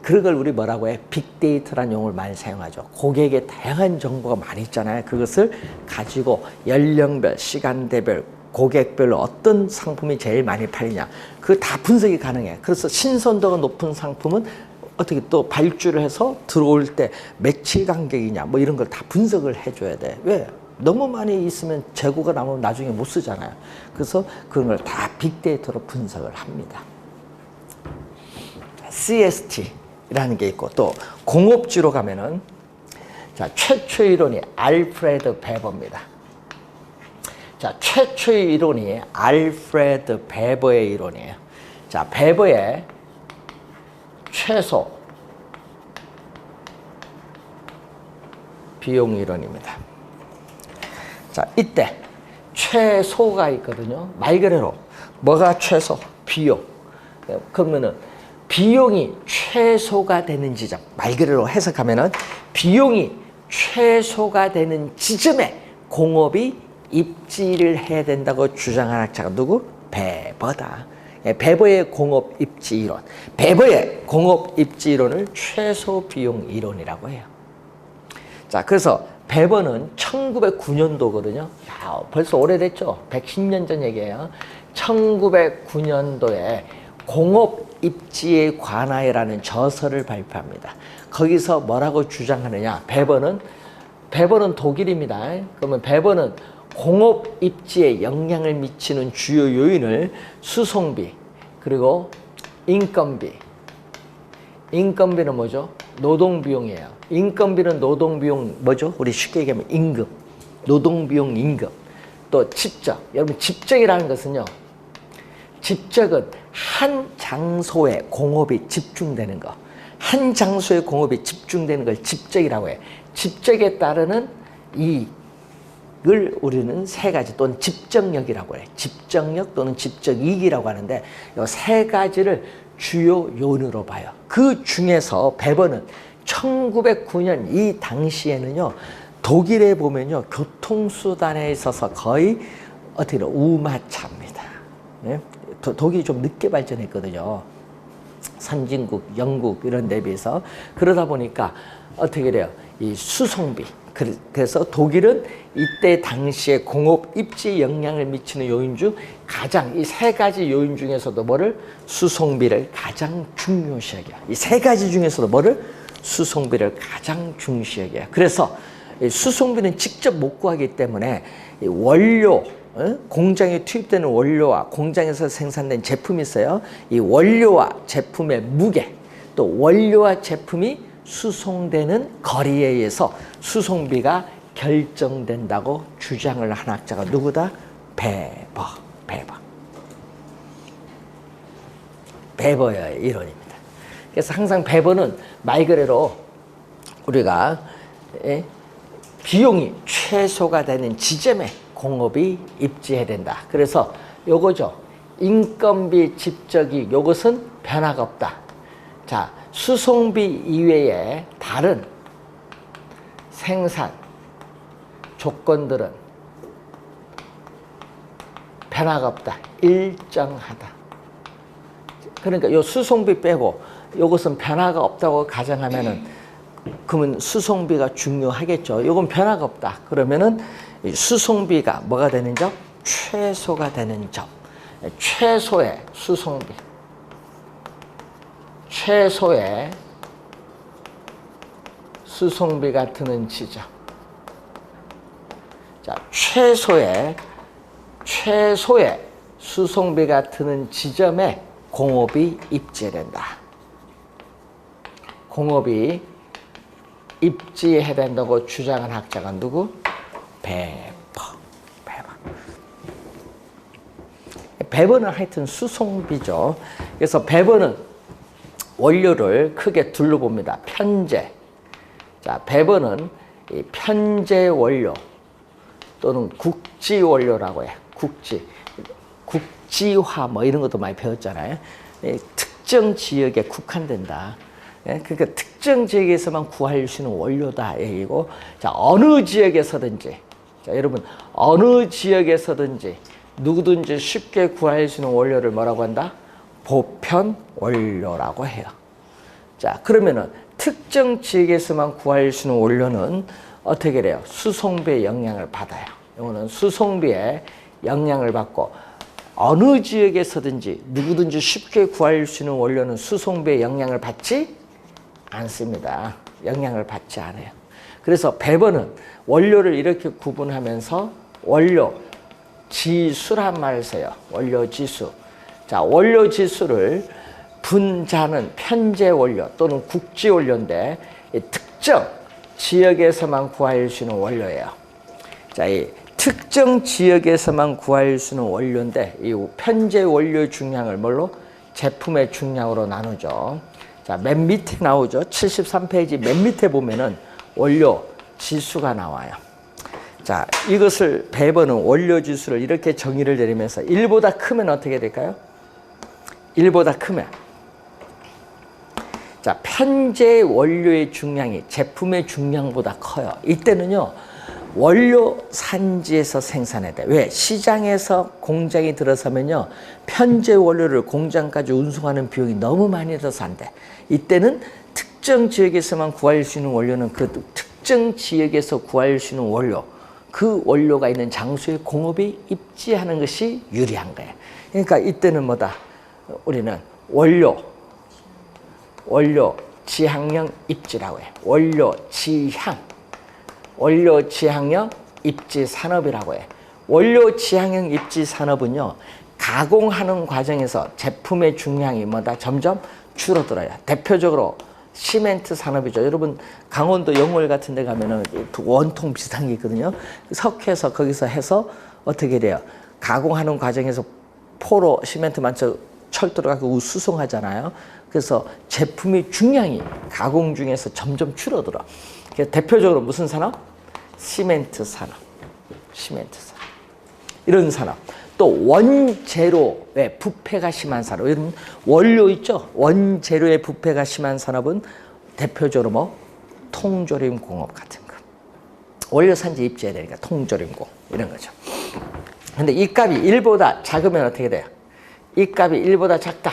그런 걸 우리 뭐라고 해? 빅데이터라는 용어를 많이 사용하죠. 고객의 다양한 정보가 많이 있잖아요. 그것을 가지고 연령별, 시간대별, 고객별로 어떤 상품이 제일 많이 팔리냐. 그거 다 분석이 가능해. 그래서 신선도가 높은 상품은 어떻게 또 발주를 해서 들어올 때 며칠 간격이냐 뭐 이런 걸 다 분석을 해줘야 돼. 왜? 너무 많이 있으면 재고가 남으면 나중에 못 쓰잖아요. 그래서 그런 걸 다 빅데이터로 분석을 합니다. CST라는 게 있고 또 공업지로 가면은 자, 최초의 이론이 알프레드 베버입니다. 자, 최초의 이론이 알프레드 베버의 이론이에요. 자, 베버의 최소 비용 이론입니다. 자, 이때 최소가 있거든요. 말 그대로 뭐가 최소? 비용. 그러면은 비용이 최소가 되는 지점, 말 그대로 해석하면은 비용이 최소가 되는 지점에 공업이 입지를 해야 된다고 주장한 학자가 누구? 베버다. 베버의 공업 입지 이론. 베버의 공업 입지 이론을 최소 비용 이론이라고 해요. 자, 그래서 베버는 1909년도거든요. 야, 벌써 오래됐죠? 110년 전 얘기예요. 1909년도에 공업 입지에 관하여라는 저서를 발표합니다. 거기서 뭐라고 주장하느냐? 베버는 독일입니다. 그러면 베버는 공업 입지에 영향을 미치는 주요 요인을 수송비, 그리고 인건비. 인건비는 뭐죠? 노동비용이에요. 인건비는 노동비용 뭐죠? 우리 쉽게 얘기하면 임금. 노동비용 임금. 또 집적. 여러분, 집적이라는 것은요, 집적은 한 장소에 공업이 집중되는 거. 한 장소에 공업이 집중되는 걸 집적이라고 해요. 집적에 따르는 이익을 우리는 세 가지 또는 집적력이라고 해요. 집적력 또는 집적이익이라고 하는데 이 세 가지를 주요 요인으로 봐요. 그 중에서 베버는 1909년 이 당시에는요, 독일에 보면요, 교통수단에 있어서 거의 어떻게 우마차입니다. 네? 독일이 좀 늦게 발전했거든요. 선진국, 영국 이런 데 비해서. 그러다 보니까 어떻게 돼요? 이 수송비. 그래서 독일은 이때 당시에 공업 입지에 영향을 미치는 요인 중 가장 이 세 가지 요인 중에서도 뭐를? 수송비를 가장 중요시 여겨요. 이 세 가지 중에서도 뭐를? 수송비를 가장 중요시 여겨요. 그래서 수송비는 직접 못 구하기 때문에 원료, 공장에 투입되는 원료와 공장에서 생산된 제품이 있어요. 이 원료와 제품의 무게, 또 원료와 제품이 수송되는 거리에 의해서 수송비가 결정된다고 주장을 한 학자가 누구다? 베버의 이론입니다. 그래서 항상 베버는 말 그대로 우리가 비용이 최소가 되는 지점에 공업이 입지해야 된다. 그래서 요거죠. 인건비, 집적이 요것은 변화가 없다. 자, 수송비 이외에 다른 생산 조건들은 변화가 없다. 일정하다. 그러니까 요 수송비 빼고 요것은 변화가 없다고 가정하면은 그러면 수송비가 중요하겠죠. 요건 변화가 없다. 그러면은 수송비가 뭐가 되는 점? 최소가 되는 점. 최소의 수송비. 최소의 수송비가 드는 지점. 자, 최소의 수송비가 드는 지점에 공업이 입지된다. 공업이 입지해야 된다고 주장한 학자가 누구? 베버는 하여튼 수송비죠. 그래서 베버는 원료를 크게 둘로 봅니다. 편재. 자, 베버는 이 편재 원료 또는 국지 원료라고 해요. 국지화 뭐 이런 것도 많이 배웠잖아요. 특정 지역에 국한된다. 그러니까 특정 지역에서만 구할 수 있는 원료다 얘기고, 자, 어느 지역에서든지, 자, 여러분, 어느 지역에서든지 누구든지 쉽게 구할 수 있는 원료를 뭐라고 한다? 보편 원료라고 해요. 자, 그러면은 특정 지역에서만 구할 수 있는 원료는 어떻게 돼요? 수송비의 영향을 받아요. 이거는 수송비의 영향을 받고, 어느 지역에서든지 누구든지 쉽게 구할 수 있는 원료는 수송비의 영향을 받지 않습니다. 영향을 받지 않아요. 그래서 베버는 원료를 이렇게 구분하면서 원료 지수란 말을 써요. 원료 지수. 자, 원료 지수를 분자는 편재 원료 또는 국지 원료인데, 특정 지역에서만 구할 수 있는 원료예요. 자, 이 특정 지역에서만 구할 수 있는 원료인데 이 편제 원료 중량을 뭘로? 제품의 중량으로 나누죠. 자, 맨 밑에 나오죠. 73페이지 맨 밑에 보면은 원료 지수가 나와요. 자, 이것을 배번은 원료 지수를 이렇게 정의를 내리면서 1보다 크면 어떻게 될까요? 1보다 크면. 자, 편제 원료의 중량이 제품의 중량보다 커요. 이때는요, 원료 산지에서 생산해야 돼. 왜? 시장에서 공장이 들어서면요, 편제 원료를 공장까지 운송하는 비용이 너무 많이 들어서 안 돼. 이때는 특정 지역에서만 구할 수 있는 원료는 그 특정 지역에서 구할 수 있는 원료, 그 원료가 있는 장소에 공업이 입지하는 것이 유리한 거예요. 그러니까 이때는 뭐다? 우리는 원료 지향형 입지라고 해요. 원료 지향형 입지 산업이라고 해요. 원료 지향형 입지 산업은요, 가공하는 과정에서 제품의 중량이 뭐다? 점점 줄어들어요. 대표적으로 시멘트 산업이죠. 여러분 강원도 영월 같은 데 가면은 원통 비슷한 게 있거든요. 석회에서 거기서 해서 어떻게 돼요? 가공하는 과정에서 포로 시멘트 만져 철도로 갖고 수송하잖아요. 그래서 제품의 중량이 가공 중에서 점점 줄어들어. 그래서 대표적으로 무슨 산업? 시멘트 산업. 이런 산업. 또 원재료의 부패가 심한 산업. 여러분 원료 있죠? 원재료의 부패가 심한 산업은 대표적으로 뭐? 통조림 공업 같은 거. 원료 산지 입지해야 되니까 통조림 공업 이런 거죠. 근데 이 값이 1보다 작으면 어떻게 돼요? 이 값이 1보다 작다.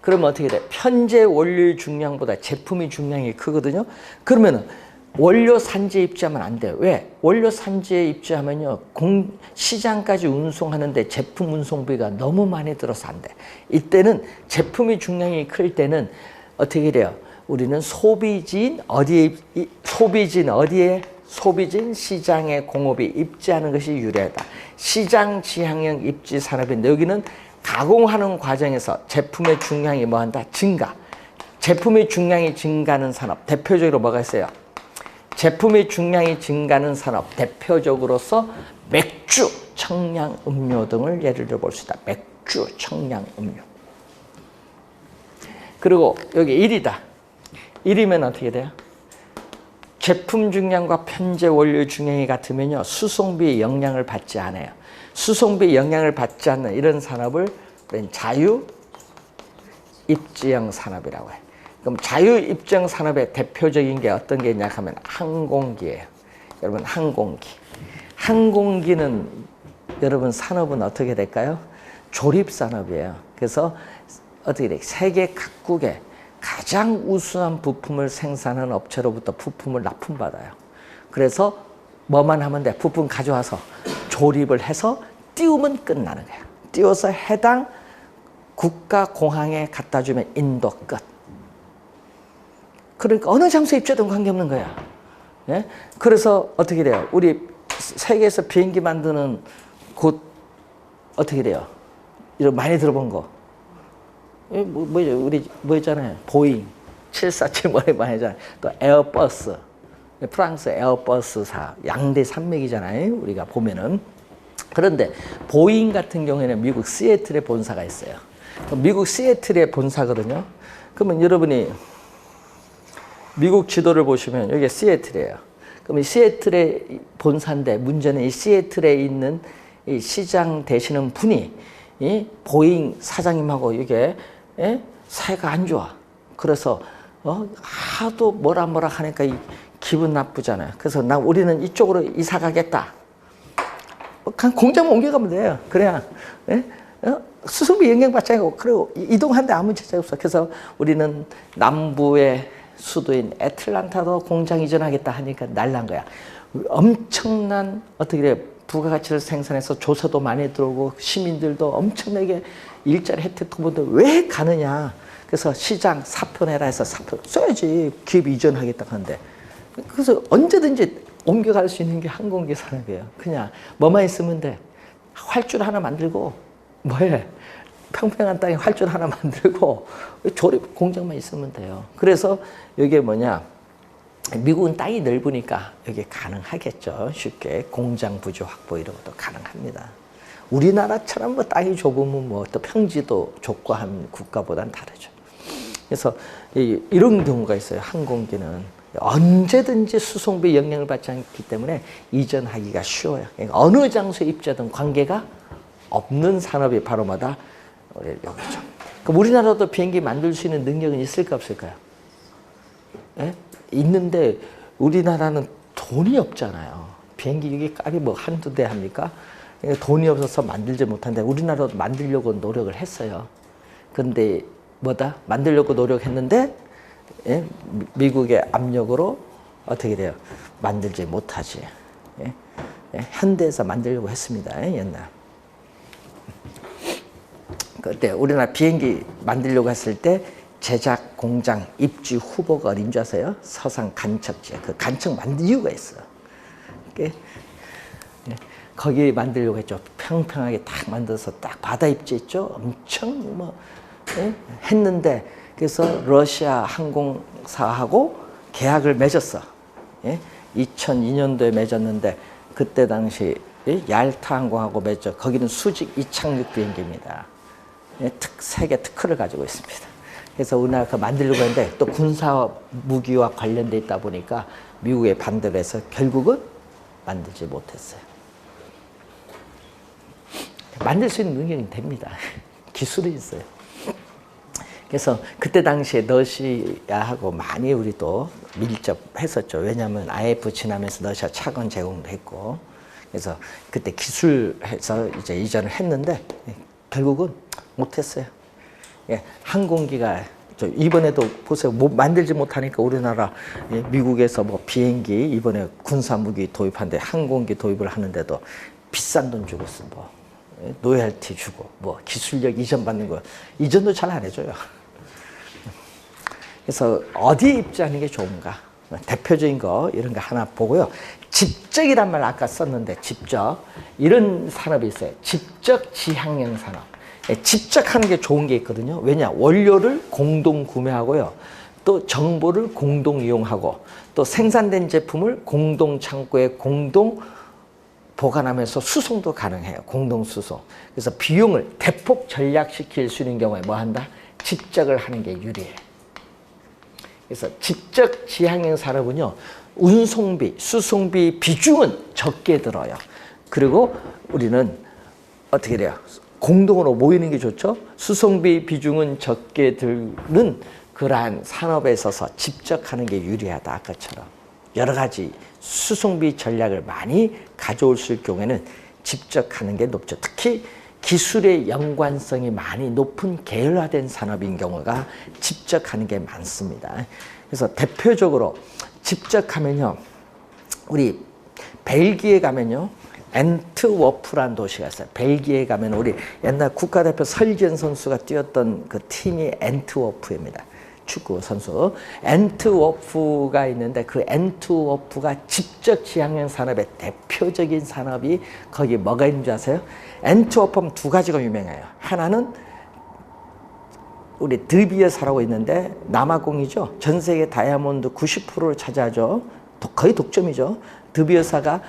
그러면 어떻게 돼? 편제 원료의 중량보다 제품의 중량이 크거든요. 그러면은 원료 산지에 입지하면 안 돼요. 왜? 원료 산지에 입지하면요, 시장까지 운송하는데 제품 운송비가 너무 많이 들어서 안 돼. 이때는 제품의 중량이 클 때는 어떻게 돼요? 우리는 소비지인 시장의 공업이 입지하는 것이 유리하다. 시장 지향형 입지 산업인데 여기는 가공하는 과정에서 제품의 중량이 뭐한다? 증가. 제품의 중량이 증가하는 산업. 대표적으로 뭐가 있어요? 제품의 중량이 증가하는 산업. 대표적으로서 맥주, 청량음료 등을 예를 들어 볼 수 있다. 맥주, 청량음료. 그리고 여기 1이다. 1이면 어떻게 돼요? 제품 중량과 편제 원료 중량이 같으면요, 수송비의 영향을 받지 않아요. 수송비의 영향을 받지 않는 이런 산업을 자유 입지형 산업이라고 해요. 그럼 자유 입지형 산업의 대표적인 게 어떤 게 있냐 하면 항공기예요. 여러분 항공기. 항공기는 여러분 산업은 어떻게 될까요? 조립 산업이에요. 그래서 어떻게 돼? 세계 각국에 가장 우수한 부품을 생산하는 업체로부터 부품을 납품받아요. 그래서 뭐만 하면 돼? 부품 가져와서 조립을 해서 띄우면 끝나는 거야. 띄워서 해당 국가 공항에 갖다 주면 인도 끝. 그러니까 어느 장소에 입주해도 관계없는 거야. 예? 그래서 어떻게 돼요? 우리 세계에서 비행기 만드는 곳 어떻게 돼요? 이런 많이 들어본 거. 뭐죠? 우리 뭐 있잖아요. 보잉 747 뭐래 많이 하잖아요. 또 에어버스. 프랑스 에어버스사 양대 산맥이잖아요. 우리가 보면은. 그런데 보잉 같은 경우에는 미국 시애틀에 본사가 있어요. 미국 시애틀에 본사거든요. 그러면 여러분이 미국 지도를 보시면 여기 시애틀이에요. 그럼 이 시애틀의 본사인데 문제는 이 시애틀에 있는 이 시장 되시는 분이 이 보잉 사장님하고 이게 사이가 안 좋아. 그래서 하도 뭐라 하니까 기분 나쁘잖아요. 그래서 우리는 이쪽으로 이사 가겠다. 그냥 공장만 옮겨가면 돼요. 그래야 수송비 영향받지 않고 그리고 이동하는데 아무 제약이 없어. 그래서 우리는 남부의 수도인 애틀란타도 공장 이전하겠다 하니까 날란 거야. 엄청난 어떻게 돼 부가가치를 생산해서 조세도 많이 들어오고 시민들도 엄청나게 일자리 혜택도 보는데 왜 가느냐. 그래서 시장 사표 내라 해서 사표 써야지. 기업 이전하겠다 하는데. 그래서 언제든지 옮겨갈 수 있는 게 항공기 산업이에요. 그냥 뭐만 있으면 돼. 활줄 하나 만들고 뭐해. 평평한 땅에 활줄 하나 만들고 조립 공장만 있으면 돼요. 그래서 이게 뭐냐. 미국은 땅이 넓으니까 여기 가능하겠죠. 쉽게 공장 부지 확보 이런 것도 가능합니다. 우리나라처럼 뭐 땅이 좁으면 뭐 또 평지도 좁고 한 국가보다는 다르죠. 그래서 이런 경우가 있어요. 항공기는 언제든지 수송비 영향을 받지 않기 때문에 이전하기가 쉬워요. 그러니까 어느 장소에 입주하든 관계가 없는 산업이 바로 뭐다? 여기죠. 그럼 우리나라도 비행기 만들 수 있는 능력은 있을까 없을까요? 예? 있는데 우리나라는 돈이 없잖아요. 비행기 여기 값이 뭐 한두 대 합니까? 그러니까 돈이 없어서 만들지 못한데 우리나라도 만들려고 노력을 했어요. 그런데 뭐다? 만들려고 노력했는데 예? 미국의 압력으로 어떻게 돼요? 만들지 못하지. 예? 예? 현대에서 만들려고 했습니다. 옛날. 그때 우리나라 비행기 만들려고 했을 때 제작 공장 입지 후보가 어딘 줄 아세요? 서산 간척지에. 그 간척 만든 이유가 있어요. 예? 거기 만들려고 했죠. 평평하게 딱 만들어서 딱 바다 입지했죠. 엄청 뭐 예? 했는데 그래서 러시아 항공사하고 계약을 맺었어. 예? 2002년도에 맺었는데 그때 당시 예? 얄타 항공하고 맺죠. 거기는 수직 이착륙 비행기입니다. 예? 세계 특허를 가지고 있습니다. 그래서 우리나라가 만들려고 했는데 또 군사 무기와 관련돼 있다 보니까 미국에 반대를 해서 결국은 만들지 못했어요. 만들 수 있는 능력이 됩니다. 기술이 있어요. 그래서 그때 당시에 러시아하고 많이 우리 또 밀접했었죠. 왜냐하면 IF 지나면서 러시아 차관 제공도 했고, 그래서 그때 기술해서 이제 이전을 했는데 결국은 못했어요. 예, 항공기가 이번에도 보세요. 뭐 만들지 못하니까 우리나라 예, 미국에서 뭐 비행기 이번에 군사 무기 도입하는데 항공기 도입을 하는데도 비싼 돈 주고 뭐 예, 로열티 주고 뭐 기술력 이전 받는 거 이전도 잘 안 해줘요. 그래서 어디에 입주하는 게 좋은가? 대표적인 거 이런 거 하나 보고요. 집적이란 말 아까 썼는데 집적 이런 산업이 있어요. 집적 지향형 산업. 집적하는 게 좋은 게 있거든요. 왜냐? 원료를 공동 구매하고요. 또 정보를 공동 이용하고 또 생산된 제품을 공동 창고에 공동 보관하면서 수송도 가능해요. 공동 수송. 그래서 비용을 대폭 절약시킬 수 있는 경우에 뭐 한다? 집적을 하는 게 유리해요. 그래서 집적 지향형 산업은요. 운송비, 수송비 비중은 적게 들어요. 그리고 우리는 어떻게 돼요? 공동으로 모이는 게 좋죠. 수송비 비중은 적게 드는 그러한 산업에 있어서 집적하는 게 유리하다. 아까처럼 여러 가지 수송비 전략을 많이 가져올 수 있을 경우에는 집적하는 게 높죠. 특히 기술의 연관성이 많이 높은 계열화된 산업인 경우가 집적하는 게 많습니다. 그래서 대표적으로 집적하면요. 우리 벨기에 가면요. 엔트워프라는 도시가 있어요. 벨기에 가면 우리 옛날 국가대표 설기현 선수가 뛰었던 그 팀이 엔트워프입니다. 축구 선수. 엔트워프가 있는데 그 엔트워프가 집적 지향형 산업의 대표적인 산업이 거기 뭐가 있는 줄 아세요? 엔트워프는 두 가지가 유명해요. 하나는 우리 드비어사라고 있는데 남아공이죠. 전 세계 다이아몬드 90%를 차지하죠. 거의 독점이죠. 드비어사가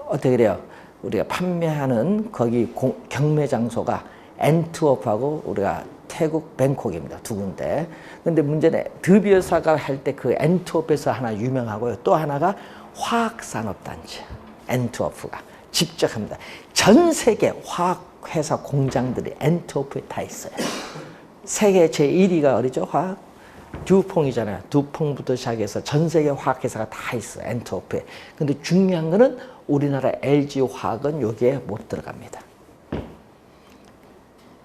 어떻게 그래요? 우리가 판매하는 거기 경매 장소가 엔트워프하고 우리가 태국 뱅콕입니다. 두 군데. 근데 문제는 드비어사가 할 때 그 엔트워프에서 하나 유명하고요. 또 하나가 화학산업단지 엔트워프가 집적합니다. 전 세계 화학회사 공장들이 엔트워프에 다 있어요. 세계 제1위가 어디죠? 화학? 듀퐁이잖아요. 듀퐁부터 시작해서 전 세계 화학회사가 다 있어요. 엔트워프에. 근데 중요한 거는 우리나라 LG화학은 여기에 못 들어갑니다.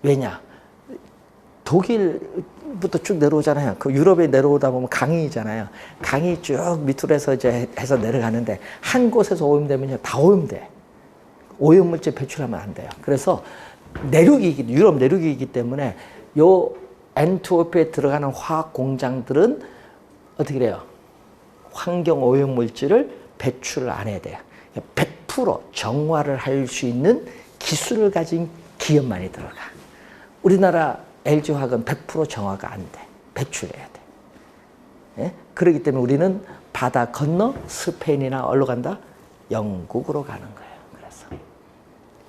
왜냐? 독일부터 쭉 내려오잖아요. 그 유럽에 내려오다 보면 강이잖아요. 강이 쭉 밑으로 해서 이제 해서 내려가는데 한 곳에서 오염되면요. 다 오염돼. 오염물질 배출하면 안 돼요. 그래서 유럽 내륙이기 때문에 요 엔트워프에 들어가는 화학 공장들은 어떻게 돼요? 환경 오염물질을 배출을 안 해야 돼요. 100% 정화를 할 수 있는 기술을 가진 기업만이 들어가. 우리나라 LG화학은 100% 정화가 안 돼. 배출해야 돼. 예? 그렇기 때문에 우리는 바다 건너 스페인이나 어디로 간다? 영국으로 가는 거예요. 그래서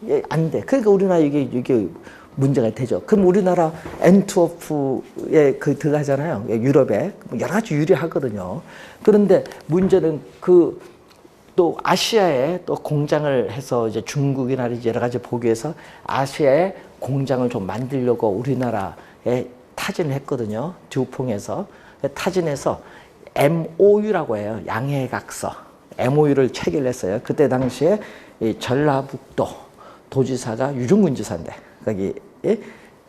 예, 안 돼. 그러니까 우리나라 이게 문제가 되죠. 그럼 우리나라 엔트워프에 그 들어가잖아요. 유럽에 여러 가지 유리하거든요. 그런데 문제는 또 아시아에 또 공장을 해서 이제 중국이나 여러 가지 보기 위해서 아시아에 공장을 좀 만들려고 우리나라에 타진을 했거든요. 듀퐁에서 타진해서 MOU라고 해요. 양해각서. MOU를 체결했어요. 그때 당시에 이 전라북도 도지사가 유중근 지사인데 거기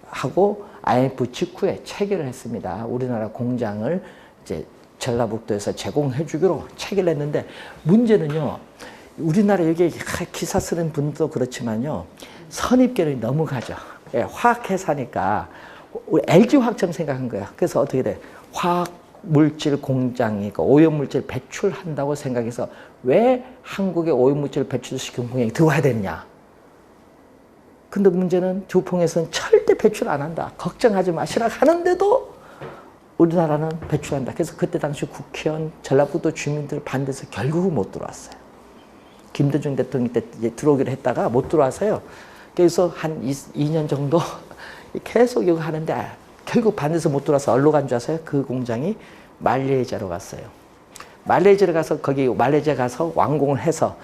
하고 IMF 직후에 체결을 했습니다. 우리나라 공장을 이제 전라북도에서 제공해 주기로 체결을 했는데 문제는요. 우리나라 여기 기사 쓰는 분도 그렇지만요. 선입견이 너무 가죠. 예, 화학회사니까 우리 LG화학처럼 생각한 거야. 그래서 어떻게 돼? 화학물질 공장이니까 오염물질 배출한다고 생각해서 왜 한국에 오염물질 배출시키는 공장이 들어와야 되느냐. 근데 문제는 듀퐁에서는 절대 배출 안 한다. 걱정하지 마시라 하는데도 우리나라는 배출한다. 그래서 그때 당시 국회의원, 전라북도 주민들 반대해서 결국은 못 들어왔어요. 김대중 대통령 때 이제 들어오기로 했다가 못 들어와서요. 그래서 한 2년 정도 계속 이거 하는데 결국 반대해서 못 들어와서 어디로 간 줄 아세요? 그 공장이 말레이시아로 갔어요. 말레이시아로 가서 거기 말레이시아 가서 완공을 해서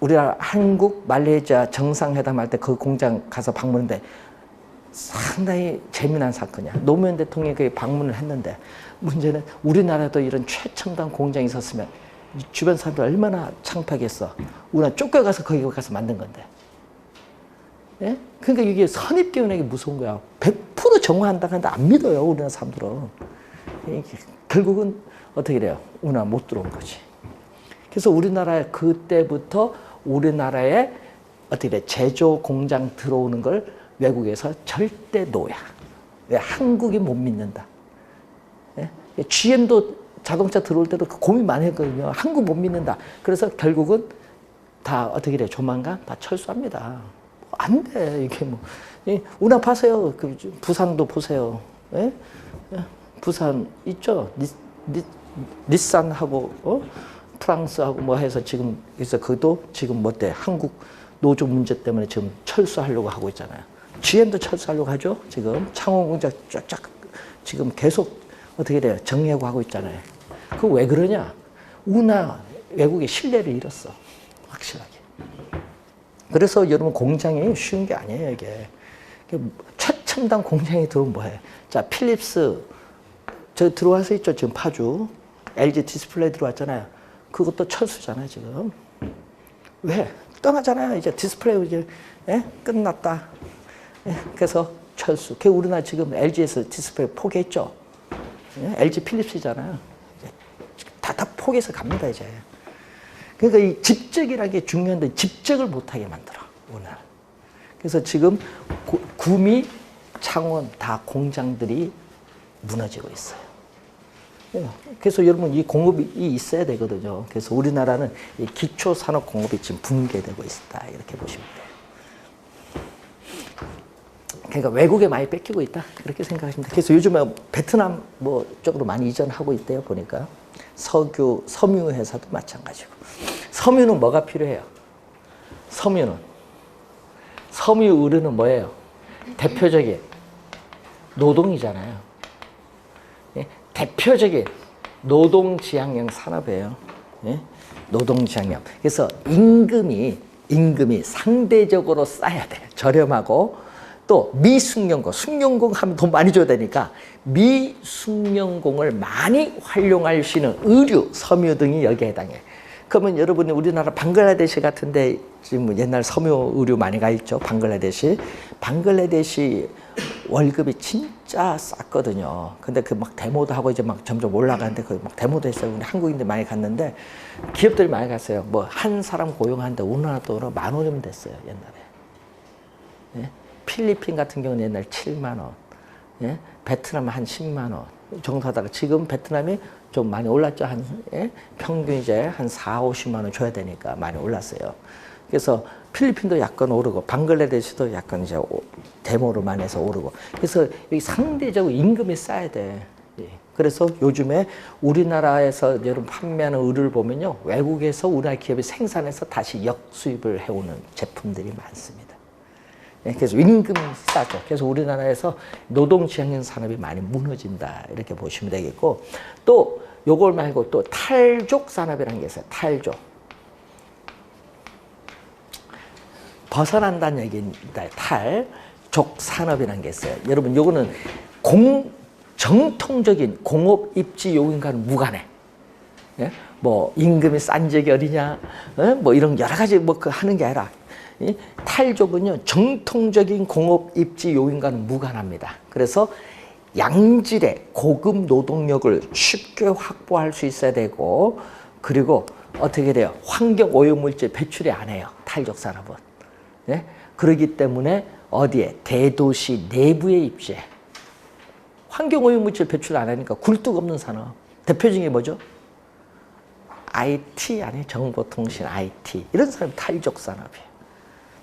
우리나라 한국 말레이시아 정상회담 할 때 그 공장 가서 방문했는데 상당히 재미난 사건이야. 노무현 대통령이 그 방문을 했는데 문제는 우리나라도 이런 최첨단 공장이 있었으면 주변 사람들 얼마나 창피하겠어. 우리나라 쫓겨가서 거기 가서 만든 건데. 예? 그러니까 이게 선입견이 무서운 거야. 100% 정화한다고 하는데 안 믿어요. 우리나라 사람들은. 결국은 어떻게 돼요? 우리나라 못 들어온 거지. 그래서 우리나라에 그때부터 우리나라에 어떻게 돼? 제조 공장 들어오는 걸 외국에서 절대 노야. 왜? 한국이 못 믿는다. 예? GM도 자동차 들어올 때도 고민 많이 했거든요. 한국 못 믿는다. 그래서 결국은 다 어떻게 돼? 조만간 다 철수합니다. 안 돼. 이게 뭐. 우리나라 봐세요. 부산도 보세요. 예? 부산 있죠? 닛산하고, 프랑스하고 뭐 해서 지금, 그래서 그도 지금 뭐 때 한국 노조 문제 때문에 지금 철수하려고 하고 있잖아요. GM도 철수하려고 하죠. 지금 창원 공장 쫙쫙 지금 계속 어떻게 돼요? 정리하고 하고 있잖아요. 그거 왜 그러냐? 우리나라 외국의 신뢰를 잃었어. 확실하게. 그래서 여러분 공장이 쉬운 게 아니에요, 이게. 최첨단 공장이 들어오면 뭐해? 자, 필립스, 저 들어와서 있죠, 지금 파주. LG 디스플레이 들어왔잖아요. 그것도 철수잖아요, 지금. 왜? 떠나잖아요. 이제 디스플레이 이제, 예? 끝났다. 예? 그래서 철수. 우리나라 지금 LG에서 디스플레이 포기했죠. 예? LG 필립스잖아요. 다 포기해서 갑니다, 이제. 그러니까 이 집적이라는 게 중요한데 집적을 못하게 만들어, 오늘. 그래서 지금 구미, 창원 다 공장들이 무너지고 있어요. 그래서 여러분 이 공업이 있어야 되거든요. 그래서 우리나라는 이 기초산업 공업이 지금 붕괴되고 있다. 이렇게 보시면 돼요. 그러니까 외국에 많이 뺏기고 있다. 그렇게 생각하시면 돼요. 그래서 요즘에 베트남 뭐 쪽으로 많이 이전하고 있대요. 보니까. 섬유 회사도 마찬가지고. 섬유는 뭐가 필요해요? 섬유 의료는 뭐예요? 대표적인 노동이잖아요. 예? 대표적인 노동지향형 산업이에요. 예? 노동지향형. 그래서 임금이 상대적으로 싸야 돼. 저렴하고 또 미숙련공, 숙련공 하면 돈 많이 줘야 되니까 미숙련공을 많이 활용할 수 있는 의류, 섬유 등이 여기에 해당해. 그러면 여러분이 우리나라 방글라데시 같은데 지금 옛날 섬유 의류 많이 가 있죠. 방글라데시 월급이 진짜 쌌거든요. 근데 그 막 데모도 하고 이제 막 점점 올라가는데 그 막 데모도 했어요. 근데 한국인들 많이 갔는데 기업들이 많이 갔어요. 뭐 한 사람 고용하는데 우리나라 돈으로 10,000원이면 됐어요. 옛날에. 예? 필리핀 같은 경우는 옛날 7만 원, 예? 베트남 한 10만 원 정도 하다가 지금 베트남이 좀 많이 올랐죠. 예? 평균 이제 한 4, 50만 원 줘야 되니까 많이 올랐어요. 그래서 필리핀도 약간 오르고 방글라데시도 약간 이제 데모로 많이 해서 오르고. 그래서 여기 상대적으로 임금이 싸야 돼. 예. 그래서 요즘에 우리나라에서 여러분 판매하는 의류를 보면요, 외국에서 우리나라 기업이 생산해서 다시 역수입을 해오는 제품들이 많습니다. 그래서 임금이 싸죠. 그래서 우리나라에서 노동지향형 산업이 많이 무너진다 이렇게 보시면 되겠고, 또 요걸 말고 또 탈족 산업이라는 게 있어요. 탈족. 벗어난다는 얘기입니다. 탈족 산업이라는 게 있어요. 여러분 요거는 정통적인 공업 입지 요인과는 무관해. 예? 뭐 임금이 싼 적이 어디냐, 뭐 이런 여러 가지 뭐 하는 게 아니라, 이 탈족은요 정통적인 공업 입지 요인과는 무관합니다. 그래서 양질의 고급 노동력을 쉽게 확보할 수 있어야 되고, 그리고 어떻게 돼요? 환경 오염물질 배출이 안 해요. 탈족 산업은. 네? 그렇기 때문에 어디에? 대도시 내부에 입지해. 환경 오염물질 배출 안 하니까 굴뚝 없는 산업. 대표적인 게 뭐죠? IT 아니에요? 정보통신 IT. 이런 산업이 탈족 산업이에요.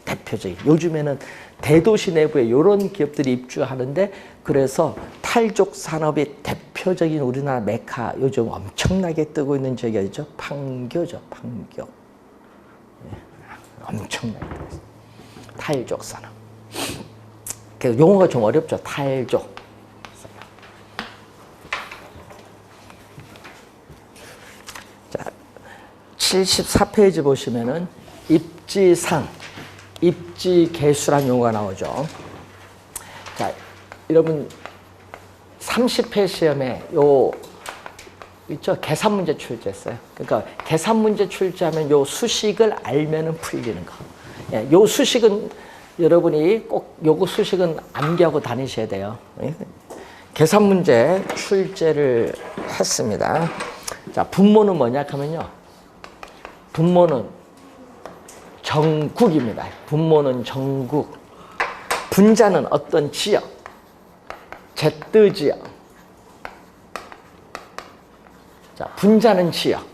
대표적인. 요즘에는 대도시 내부에 이런 기업들이 입주하는데, 그래서 탈족 산업의 대표적인 우리나라 메카 요즘 엄청나게 뜨고 있는 지역이 어디죠? 판교죠. 판교. 네. 엄청나게 뜨고 있어요. 탈족 산업. 그래서 용어가 좀 어렵죠. 탈족. 자, 74페이지 보시면은 입지상, 입지 개수란 용어가 나오죠. 자, 여러분 30회 시험에 요 있죠? 계산 문제 출제했어요. 그러니까 계산 문제 출제하면 요 수식을 알면은 풀리는 거. 예, 요 수식은 여러분이 꼭 요거 수식은 암기하고 다니셔야 돼요. 예? 계산 문제 출제를 했습니다. 자, 분모는 뭐냐 하면요. 분모는 전국입니다. 분모는 전국. 분자는 어떤 지역, 제트 지역. 자, 분자는 지역.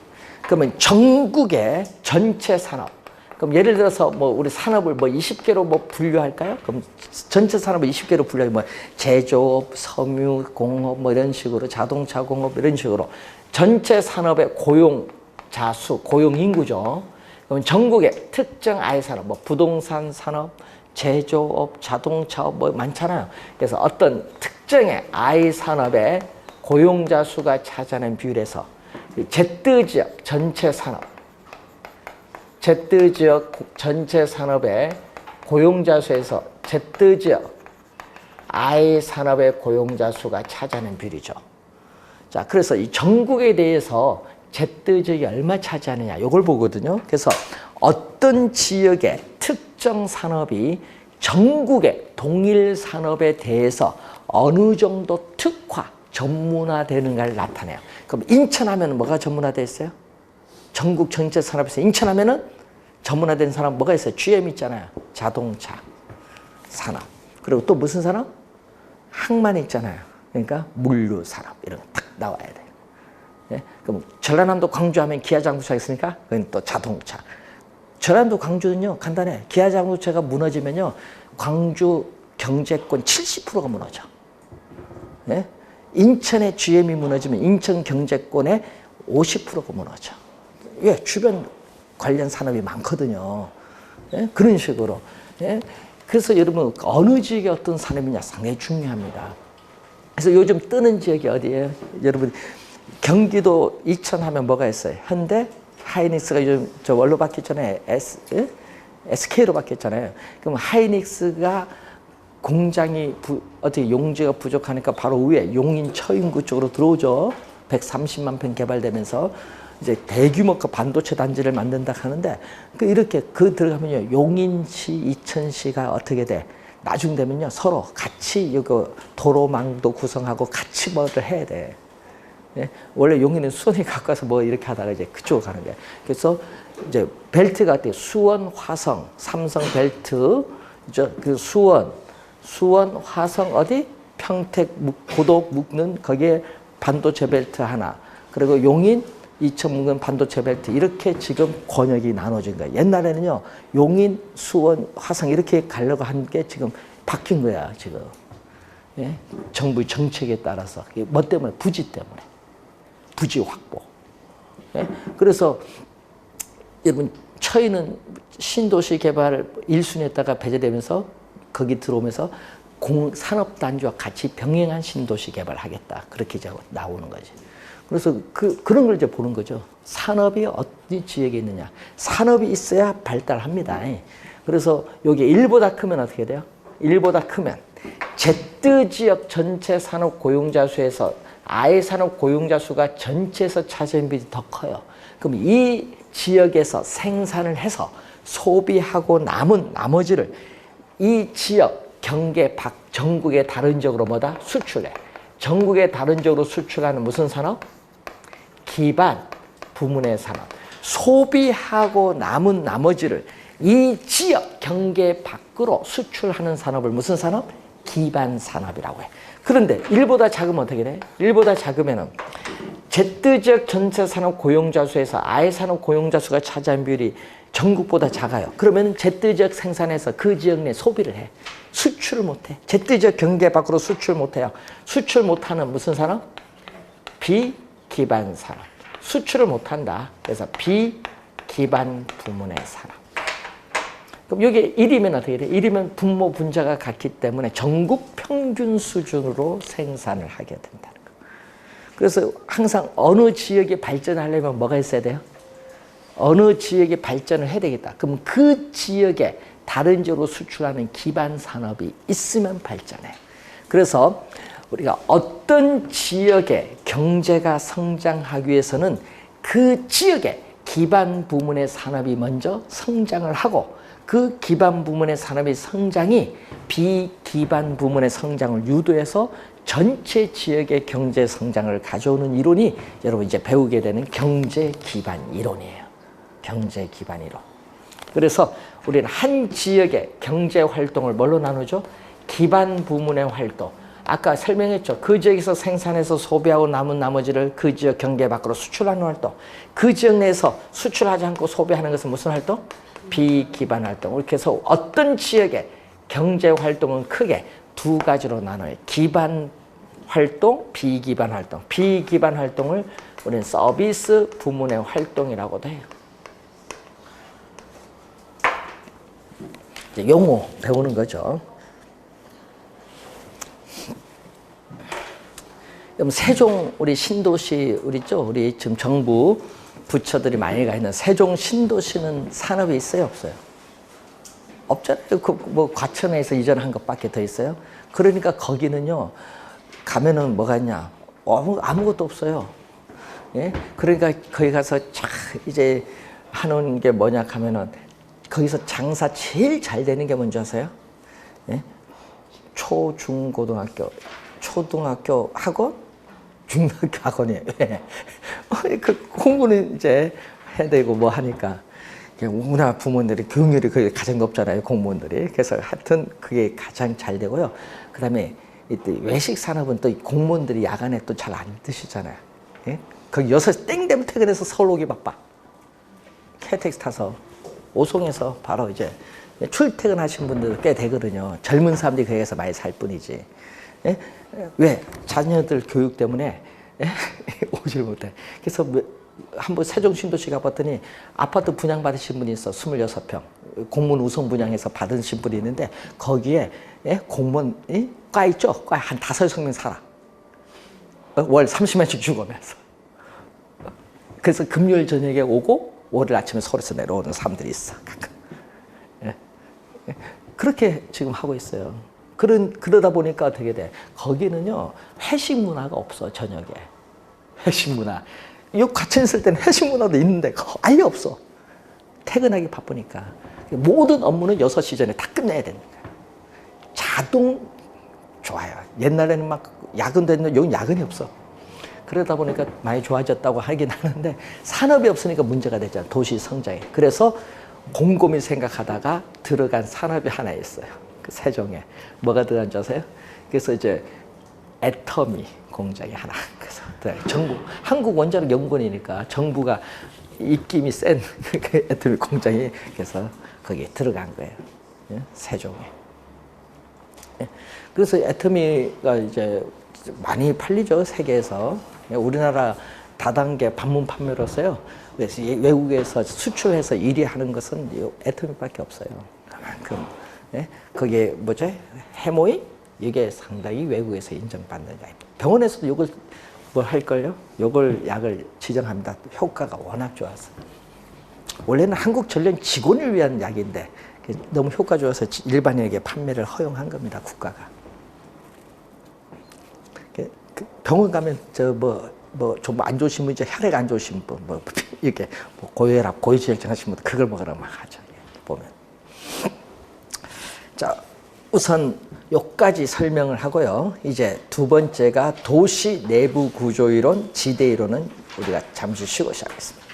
그러면 전국의 전체 산업. 그럼 예를 들어서 뭐 우리 산업을 뭐 20개로 뭐 분류할까요? 그럼 전체 산업을 20개로 분류하면 뭐 제조업, 섬유, 공업 뭐 이런 식으로, 자동차 공업 이런 식으로 전체 산업의 고용자 수, 고용 인구죠. 그럼 전국의 특정 아이 산업, 뭐 부동산 산업, 제조업, 자동차업 뭐 많잖아요. 그래서 어떤 특정의 아이 산업의 고용자 수가 차지하는 비율에서 Z 지역 전체 산업, Z 지역 전체 산업의 고용자 수에서 Z 지역 I 산업의 고용자 수가 차지하는 비율이죠. 자, 그래서 이 전국에 대해서 Z 지역이 얼마 차지하느냐 이걸 보거든요. 그래서 어떤 지역의 특정 산업이 전국의 동일 산업에 대해서 어느 정도 특화, 전문화되는가를 나타내요. 그럼 인천하면 뭐가 전문화되어 있어요? 전국 전체 산업에서 인천하면은 전문화된 산업 뭐가 있어요? GM 있잖아요. 자동차 산업. 그리고 또 무슨 산업? 항만 있잖아요. 그러니까 물류 산업 이런 거 딱 나와야 돼요. 예? 그럼 전라남도 광주하면 기아 자동차 있으니까 그건 또 자동차. 전라남도 광주는요 간단해. 기아 자동차가 무너지면요 광주 경제권 70%가 무너져. 예? 인천의 GM이 무너지면 인천 경제권의 50%가 무너져. 예, 주변 관련 산업이 많거든요. 예? 그런 식으로. 예? 그래서 여러분 어느 지역에 어떤 산업이냐 상당히 중요합니다. 그래서 요즘 뜨는 지역이 어디예요? 여러분 경기도 이천 하면 뭐가 있어요? 현대, 하이닉스가 요즘 저 원로 바뀌었잖아요. SK로 바뀌었잖아요. 그럼 하이닉스가 공장이 어떻게 용지가 부족하니까 바로 위에 용인 처인구 쪽으로 들어오죠. 130만 평 개발되면서 이제 대규모 반도체 단지를 만든다 하는데 이렇게 들어가면요 용인시, 이천시가 어떻게 돼? 나중 되면요 서로 같이 이거 도로망도 구성하고 같이 뭐를 해야 돼. 예? 원래 용인은 수원이 가까워서 뭐 이렇게 하다가 이제 그쪽으로 가는 거예요. 그래서 이제 벨트가 어때요? 수원, 화성, 삼성 벨트, 그 수원, 화성 어디? 평택, 고덕 묶는 거기에 반도체 벨트 하나. 그리고 용인, 이천 묶는 반도체 벨트 이렇게 지금 권역이 나눠진 거예요. 옛날에는요 용인, 수원, 화성 이렇게 가려고 한 게 지금 바뀐 거야 지금. 예? 정부 정책에 따라서. 뭐 때문에? 부지 때문에. 부지 확보. 예? 그래서 여러분 처이는 신도시 개발 1순위에다가 배제되면서 거기 들어오면서 산업단지와 같이 병행한 신도시 개발하겠다. 그렇게 이제 나오는 거지. 그래서 그런 걸 이제 보는 거죠. 산업이 어디 지역에 있느냐. 산업이 있어야 발달합니다. 그래서 여기 1보다 크면 어떻게 돼요? 1보다 크면 Z 지역 전체 산업 고용자 수에서 I 산업 고용자 수가 전체에서 차지하는 비율이 더 커요. 그럼 이 지역에서 생산을 해서 소비하고 남은 나머지를 이 지역 경계 밖 전국의 다른 지역으로 뭐다? 수출해. 전국의 다른 지역으로 수출하는 무슨 산업? 기반 부문의 산업. 소비하고 남은 나머지를 이 지역 경계 밖으로 수출하는 산업을 무슨 산업? 기반 산업이라고 해. 그런데 1보다 작으면 어떻게 돼? 1보다 작으면은 Z지역 전체 산업 고용자 수에서 I 산업 고용자 수가 차지한 비율이 전국보다 작아요. 그러면 Z지역 생산에서 그 지역 내 소비를 해. 수출을 못해. Z지역 경계 밖으로 수출 못해요. 수출 못하는 무슨 산업? 비기반 산업. 수출을 못한다. 그래서 비기반 부문의 산업. 그럼 여기 1이면 어떻게 돼? 1이면 분모 분자가 같기 때문에 전국 평균 수준으로 생산을 하게 된다는 거. 그래서 항상 어느 지역이 발전하려면 뭐가 있어야 돼요? 어느 지역이 발전을 해야 되겠다. 그럼 그 지역에 다른 지역으로 수출하는 기반 산업이 있으면 발전해. 그래서 우리가 어떤 지역의 경제가 성장하기 위해서는 그 지역의 기반 부문의 산업이 먼저 성장을 하고 그 기반 부문의 산업의 성장이 비기반 부문의 성장을 유도해서 전체 지역의 경제 성장을 가져오는 이론이 여러분 이제 배우게 되는 경제 기반 이론이에요. 경제 기반 이론. 그래서 우리는 한 지역의 경제 활동을 뭘로 나누죠? 기반 부문의 활동. 아까 설명했죠. 그 지역에서 생산해서 소비하고 남은 나머지를 그 지역 경계 밖으로 수출하는 활동. 그 지역 내에서 수출하지 않고 소비하는 것은 무슨 활동? 비기반 활동. 이렇게 해서 어떤 지역의 경제 활동은 크게 두 가지로 나눠요. 기반 활동, 비기반 활동. 비기반 활동을 우리는 서비스 부문의 활동이라고도 해요. 이제 용어 배우는 거죠. 그럼 세종 우리 신도시 우리 지금 정부 부처들이 많이 가 있는 세종 신도시는 산업이 있어요, 없어요? 없잖아요. 뭐 과천에서 이전한 것밖에 더 있어요. 그러니까 거기는요 가면은 뭐가 있냐? 아무것도 없어요. 예? 그러니까 거기 가서 쫙 이제 하는 게 뭐냐 하면은 거기서 장사 제일 잘 되는 게 뭔지 아세요? 예? 초, 중, 고등학교, 초등학교 학원, 중학교 학원이에요. 왜? 그 공부는 이제 해야 되고 뭐 하니까 우리나라 부모님들이 교육률이 그게 가장 높잖아요, 공무원들이. 그래서 하여튼 그게 가장 잘 되고요. 그다음에 외식 산업은 또 공무원들이 야간에 또 잘 안 드시잖아요. 예? 거기 6시 땡 되면 퇴근해서 서울 오기 바빠. KTX 타서 오송에서 바로 이제 출퇴근하신 분들 꽤 되거든요. 젊은 사람들이 거기서 많이 살 뿐이지. 예? 왜? 자녀들 교육 때문에 예? 오질 못해. 그래서 한번 세종신도시 가봤더니 아파트 분양받으신 분이 있어. 26평. 공무원 우선 분양해서 받으신 분이 있는데 거기에 예? 공무원 과 있죠? 과 한 5명 살아. 월 30만씩 주고면서. 그래서 금요일 저녁에 오고 월요일 아침에 서울에서 내려오는 사람들이 있어. 가끔. 예? 그렇게 지금 하고 있어요. 그러다 보니까 어떻게 돼? 거기는요, 회식 문화가 없어, 저녁에. 회식 문화. 이 과천 있을 때는 회식 문화도 있는데 아예 없어. 퇴근하기 바쁘니까. 모든 업무는 6시 전에 다 끝내야 되는 거야. 자동 좋아요. 옛날에는 막 야근도 했는데 여기 야근이 없어. 그러다 보니까 많이 좋아졌다고 하긴 하는데 산업이 없으니까 문제가 됐잖아. 도시 성장에. 그래서 곰곰이 생각하다가 들어간 산업이 하나 있어요. 그 세종에. 뭐가 들어간지 아세요? 그래서 이제 애터미 공장이 하나. 그래서 정부, 한국 원자력 연구원이니까 정부가 입김이 센 애터미 공장이 그래서 거기에 들어간 거예요. 세종에. 그래서 애터미가 이제 많이 팔리죠, 세계에서. 우리나라 다단계 반문 판매로서요. 그래서 외국에서 수출해서 1위 하는 것은 애터미밖에 없어요. 그만큼 그게 뭐죠? 해모인 이게 상당히 외국에서 인정받는 약. 병원에서도 이걸 뭐 할걸요? 이걸 약을 지정합니다. 효과가 워낙 좋아서. 원래는 한국 전련 직원을 위한 약인데 너무 효과 좋아서 일반인에게 판매를 허용한 겁니다. 국가가. 병원 가면 좀 안 좋으신 분, 이제 혈액 안 좋으신 분, 이렇게 고혈압, 고지혈증 하신 분 그걸 먹으라고 막 하죠. 보면. 자, 우선 여기까지 설명을 하고요. 이제 두 번째가 도시 내부 구조 이론, 지대 이론은 우리가 잠시 쉬고 시작하겠습니다.